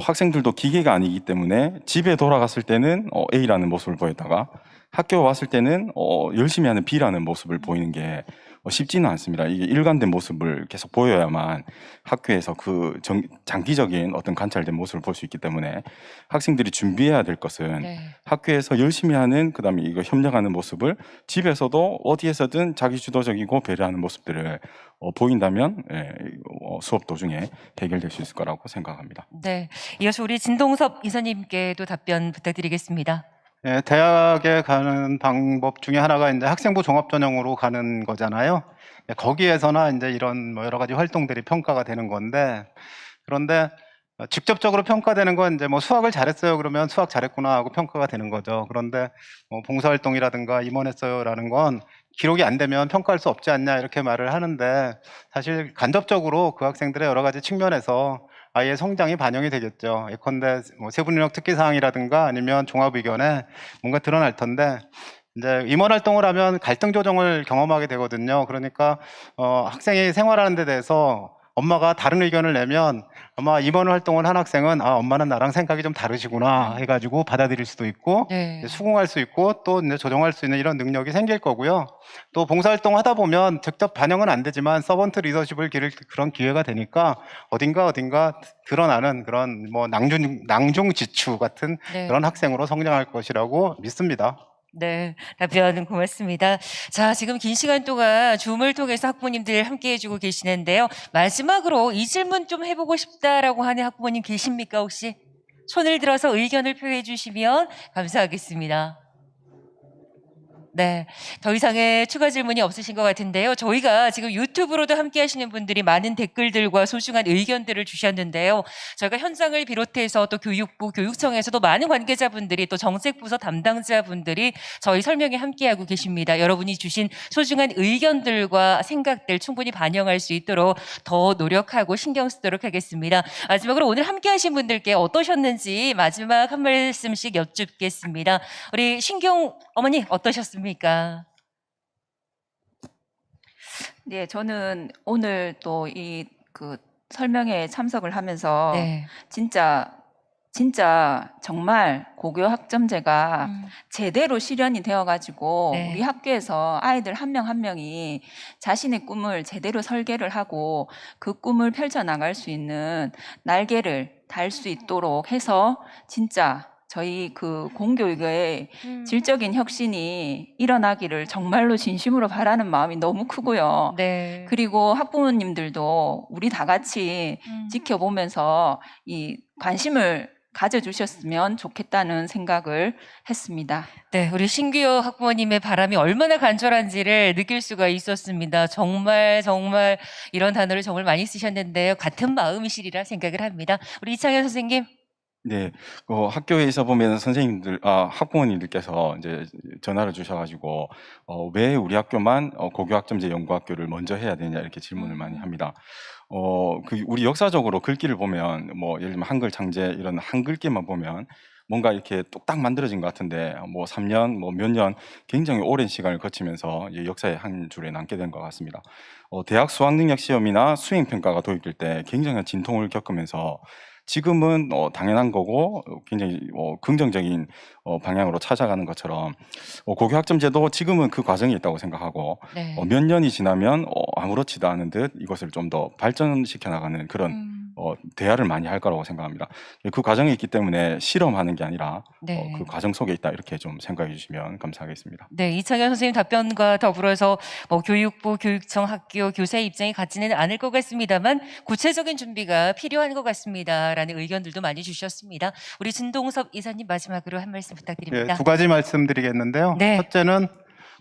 학생들도 기계가 아니기 때문에 집에 돌아갔을 때는 A라는 모습을 보였다가 학교 왔을 때는 열심히 하는 B라는 모습을 보이는 게 쉽지는 않습니다. 이게 일관된 모습을 계속 보여야만 학교에서 그 장기적인 어떤 관찰된 모습을 볼 수 있기 때문에 학생들이 준비해야 될 것은 네. 학교에서 열심히 하는 그다음에 이거 협력하는 모습을 집에서도 어디에서든 자기주도적이고 배려하는 모습들을 보인다면 수업 도중에 해결될 수 있을 거라고 생각합니다. 네. 이어서 우리 진동섭 이사님께도 답변 부탁드리겠습니다. 예, 대학에 가는 방법 중에 하나가 이제 학생부 종합 전형으로 가는 거잖아요. 예, 거기에서나 이제 이런 뭐 여러 가지 활동들이 평가가 되는 건데, 그런데 직접적으로 평가되는 건 이제 뭐 수학을 잘했어요 그러면 수학 잘했구나 하고 평가가 되는 거죠. 그런데 뭐 봉사활동이라든가 임원했어요라는 건 기록이 안 되면 평가할 수 없지 않냐 이렇게 말을 하는데, 사실 간접적으로 그 학생들의 여러 가지 측면에서 아이의 성장이 반영이 되겠죠. 예컨대 뭐 세부능력 특기사항이라든가 아니면 종합의견에 뭔가 드러날 텐데, 이제 임원 활동을 하면 갈등 조정을 경험하게 되거든요. 그러니까 학생이 생활하는 데 대해서 엄마가 다른 의견을 내면 아마 임원 활동을 한 학생은 엄마는 나랑 생각이 좀 다르시구나 해가지고 받아들일 수도 있고 네. 이제 수긍할 수 있고 또 이제 조정할 수 있는 이런 능력이 생길 거고요. 또 봉사활동 하다 보면 직접 반영은 안 되지만 서번트 리더십을 기를 그런 기회가 되니까 어딘가 드러나는 그런 뭐 낭중지추 같은 네. 그런 학생으로 성장할 것이라고 믿습니다. 네, 답변 고맙습니다. 자, 지금 긴 시간 동안 줌을 통해서 학부모님들 함께 해주고 계시는데요. 마지막으로 이 질문 좀 해보고 싶다라고 하는 학부모님 계십니까, 혹시? 손을 들어서 의견을 표해 주시면 감사하겠습니다. 네, 더 이상의 추가 질문이 없으신 것 같은데요. 저희가 지금 유튜브로도 함께 하시는 분들이 많은 댓글들과 소중한 의견들을 주셨는데요. 저희가 현장을 비롯해서 또 교육부, 교육청에서도 많은 관계자분들이 또 정책부서 담당자분들이 저희 설명에 함께하고 계십니다. 여러분이 주신 소중한 의견들과 생각들 충분히 반영할 수 있도록 더 노력하고 신경 쓰도록 하겠습니다. 마지막으로 오늘 함께 하신 분들께 어떠셨는지 마지막 한 말씀씩 여쭙겠습니다. 우리 신경 어머니 어떠셨습니까? 네, 저는 오늘 또 이 그 설명회에 참석을 하면서 네. 진짜 정말 고교 학점제가 제대로 실현이 되어가지고 네. 우리 학교에서 아이들 한 명 한 명이 자신의 꿈을 제대로 설계를 하고 그 꿈을 펼쳐나갈 수 있는 날개를 달 수 있도록 해서 진짜 저희 그 공교육의 질적인 혁신이 일어나기를 정말로 진심으로 바라는 마음이 너무 크고요. 네. 그리고 학부모님들도 우리 다 같이 지켜보면서 이 관심을 가져주셨으면 좋겠다는 생각을 했습니다. 네, 우리 신규호 학부모님의 바람이 얼마나 간절한지를 느낄 수가 있었습니다. 정말 이런 단어를 정말 많이 쓰셨는데요. 같은 마음이시리라 생각을 합니다. 우리 이창현 선생님. 네, 학교에 있어 보면 선생님들, 학부모님들께서 이제 전화를 주셔가지고, 왜 우리 학교만 고교학점제 연구학교를 먼저 해야 되냐 이렇게 질문을 많이 합니다. 우리 역사적으로 글귀를 보면, 예를 들면 한글 창제 이런 한글귀만 보면 뭔가 이렇게 뚝딱 만들어진 것 같은데, 3년, 몇 년 굉장히 오랜 시간을 거치면서 이제 역사의 한 줄에 남게 된 것 같습니다. 대학 수학능력 시험이나 수행평가가 도입될 때 굉장한 진통을 겪으면서 지금은 당연한 거고 굉장히 긍정적인 방향으로 찾아가는 것처럼 고교학점제도 지금은 그 과정이 있다고 생각하고 네. 몇 년이 지나면 아무렇지도 않은 듯 이것을 좀 더 발전시켜 나가는 그런 대화를 많이 할 거라고 생각합니다. 그 과정이 있기 때문에 실험하는 게 아니라 네. 그 과정 속에 있다 이렇게 좀 생각해 주시면 감사하겠습니다. 네, 이창현 선생님 답변과 더불어서 교육부, 교육청, 학교, 교사의 입장이 같지는 않을 것 같습니다만 구체적인 준비가 필요한 것 같습니다라는 의견들도 많이 주셨습니다. 우리 진동섭 이사님 마지막으로 한 말씀 부탁드립니다. 예, 두 가지 말씀드리겠는데요. 네. 첫째는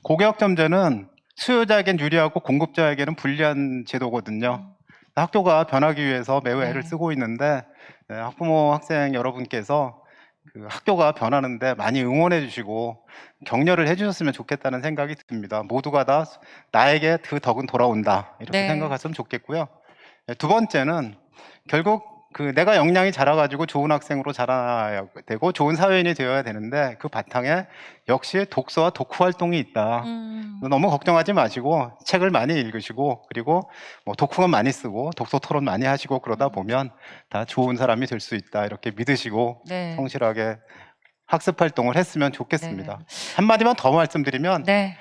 고교학점제는 수요자에겐 유리하고 공급자에게는 불리한 제도거든요. 학교가 변하기 위해서 매우 애를 네. 쓰고 있는데 학부모, 학생 여러분께서 그 학교가 변하는데 많이 응원해 주시고 격려를 해 주셨으면 좋겠다는 생각이 듭니다. 모두가 다 나에게 그 덕은 돌아온다 이렇게 네. 생각하시면 좋겠고요. 두 번째는 결국 내가 역량이 자라가지고 좋은 학생으로 자라야 되고 좋은 사회인이 되어야 되는데 그 바탕에 역시 독서와 독후 활동이 있다. 너무 걱정하지 마시고 책을 많이 읽으시고 그리고 독후감 많이 쓰고 독서 토론 많이 하시고 그러다 보면 다 좋은 사람이 될 수 있다 이렇게 믿으시고 네. 성실하게 학습 활동을 했으면 좋겠습니다. 네. 한마디만 더 말씀드리면 네.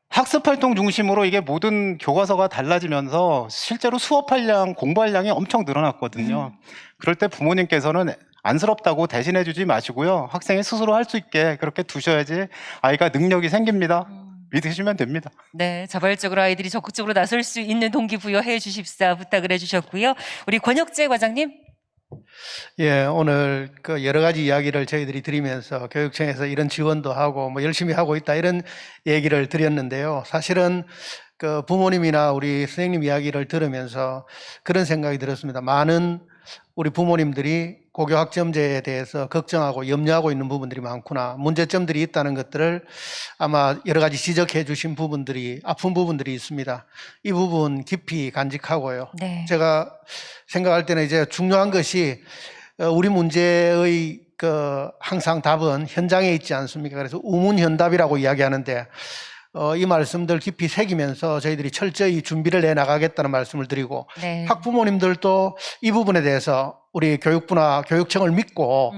학습 활동 중심으로 이게 모든 교과서가 달라지면서 실제로 수업할 공부할 양이 엄청 늘어났거든요. 그럴 때 부모님께서는 안쓰럽다고 대신해 주지 마시고요. 학생이 스스로 할 수 있게 그렇게 두셔야지 아이가 능력이 생깁니다. 믿으시면 됩니다. 네, 자발적으로 아이들이 적극적으로 나설 수 있는 동기부여해 주십사 부탁을 해주셨고요. 우리 권혁재 과장님. 예, 오늘 그 여러 가지 이야기를 저희들이 드리면서 교육청에서 이런 지원도 하고 열심히 하고 있다 이런 얘기를 드렸는데요. 사실은 그 부모님이나 우리 선생님 이야기를 들으면서 그런 생각이 들었습니다. 많은 우리 부모님들이 고교학점제에 대해서 걱정하고 염려하고 있는 부분들이 많구나. 문제점들이 있다는 것들을 아마 여러 가지 지적해 주신 부분들이, 아픈 부분들이 있습니다. 이 부분 깊이 간직하고요. 네. 제가 생각할 때는 이제 중요한 것이 우리 문제의 항상 답은 현장에 있지 않습니까? 그래서 우문현답이라고 이야기하는데 이 말씀들 깊이 새기면서 저희들이 철저히 준비를 해나가겠다는 말씀을 드리고 네. 학부모님들도 이 부분에 대해서 우리 교육부나 교육청을 믿고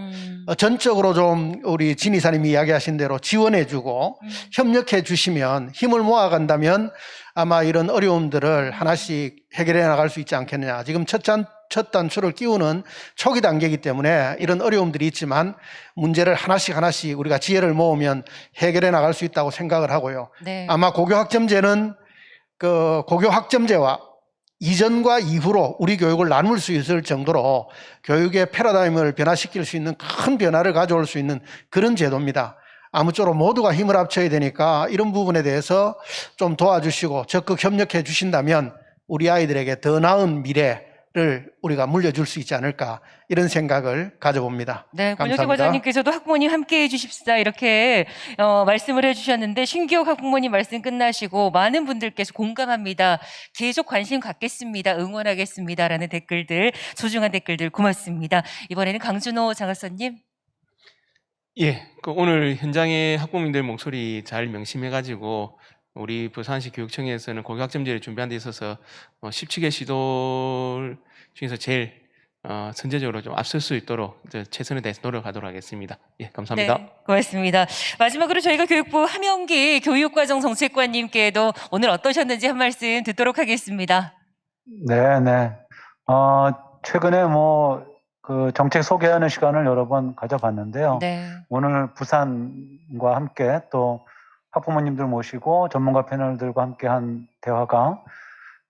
전적으로 좀 우리 진 이사님이 이야기하신 대로 지원해주고 협력해 주시면 힘을 모아간다면 아마 이런 어려움들을 하나씩 해결해 나갈 수 있지 않겠느냐. 지금 첫 단추를 끼우는 초기 단계이기 때문에 이런 어려움들이 있지만 문제를 하나씩 우리가 지혜를 모으면 해결해 나갈 수 있다고 생각을 하고요. 네. 아마 고교학점제는 고교학점제와 이전과 이후로 우리 교육을 나눌 수 있을 정도로 교육의 패러다임을 변화시킬 수 있는 큰 변화를 가져올 수 있는 그런 제도입니다. 아무쪼록 모두가 힘을 합쳐야 되니까 이런 부분에 대해서 좀 도와주시고 적극 협력해 주신다면 우리 아이들에게 더 나은 미래를 우리가 물려줄 수 있지 않을까 이런 생각을 가져봅니다. 네, 권혁재 감사합니다. 과장님께서도 학부모님 함께해 주십사 이렇게 말씀을 해주셨는데 신기혁 학부모님 말씀 끝나시고 많은 분들께서 공감합니다. 계속 관심 갖겠습니다. 응원하겠습니다라는 댓글들, 소중한 댓글들 고맙습니다. 이번에는 강준호 장학사님. 예, 오늘 현장의 학부모님들 목소리 잘 명심해가지고 우리 부산시 교육청에서는 고교학점제를 준비하는 데 있어서 17개 시도 중에서 제일 선제적으로 좀 앞설 수 있도록 최선을 다해서 노력하도록 하겠습니다. 예, 감사합니다. 네, 고맙습니다. 마지막으로 저희가 교육부 함영기 교육과정정책관님께도 오늘 어떠셨는지 한 말씀 듣도록 하겠습니다. 네. 최근에 그 정책 소개하는 시간을 여러 번 가져봤는데요. 네. 오늘 부산과 함께 또 학부모님들 모시고 전문가 패널들과 함께 한 대화가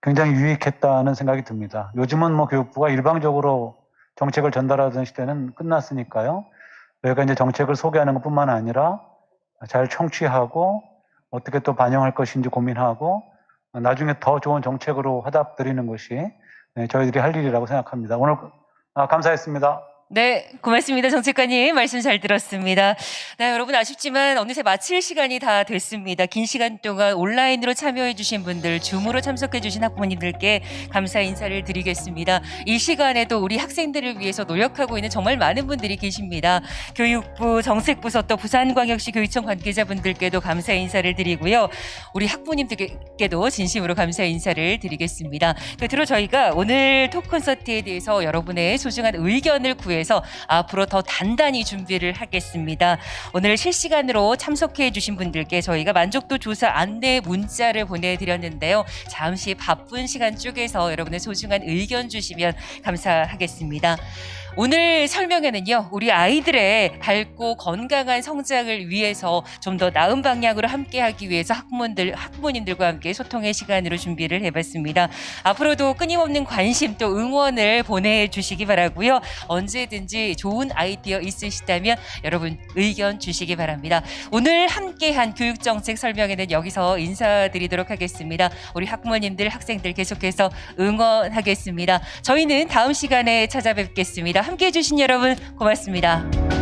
굉장히 유익했다는 생각이 듭니다. 요즘은 교육부가 일방적으로 정책을 전달하던 시대는 끝났으니까요. 저희가 이제 정책을 소개하는 것뿐만 아니라 잘 청취하고 어떻게 또 반영할 것인지 고민하고 나중에 더 좋은 정책으로 화답드리는 것이 저희들이 할 일이라고 생각합니다. 오늘 감사했습니다. 네, 고맙습니다. 정책관님 말씀 잘 들었습니다. 네, 여러분 아쉽지만 어느새 마칠 시간이 다 됐습니다. 긴 시간 동안 온라인으로 참여해 주신 분들, 줌으로 참석해 주신 학부모님들께 감사 인사를 드리겠습니다. 이 시간에도 우리 학생들을 위해서 노력하고 있는 정말 많은 분들이 계십니다. 교육부, 정책부서 또 부산광역시 교육청 관계자분들께도 감사 인사를 드리고요. 우리 학부모님들께도 진심으로 감사 인사를 드리겠습니다. 끝으로 저희가 오늘 톡 콘서트에 대해서 여러분의 소중한 의견을 구해서 앞으로 더 단단히 준비를 하겠습니다. 오늘 실시간으로 참석해 주신 분들께 저희가 만족도 조사 안내 문자를 보내드렸는데요. 잠시 바쁜 시간 쪽에서 여러분의 소중한 의견 주시면 감사하겠습니다. 오늘 설명회는요, 우리 아이들의 밝고 건강한 성장을 위해서 좀 더 나은 방향으로 함께하기 위해서 학부모님들과 함께 소통의 시간으로 준비를 해봤습니다. 앞으로도 끊임없는 관심 또 응원을 보내주시기 바라고요. 언제든지 좋은 아이디어 있으시다면 여러분 의견 주시기 바랍니다. 오늘 함께한 교육정책 설명회는 여기서 인사드리도록 하겠습니다. 우리 학부모님들, 학생들 계속해서 응원하겠습니다. 저희는 다음 시간에 찾아뵙겠습니다. 함께해 주신 여러분 고맙습니다.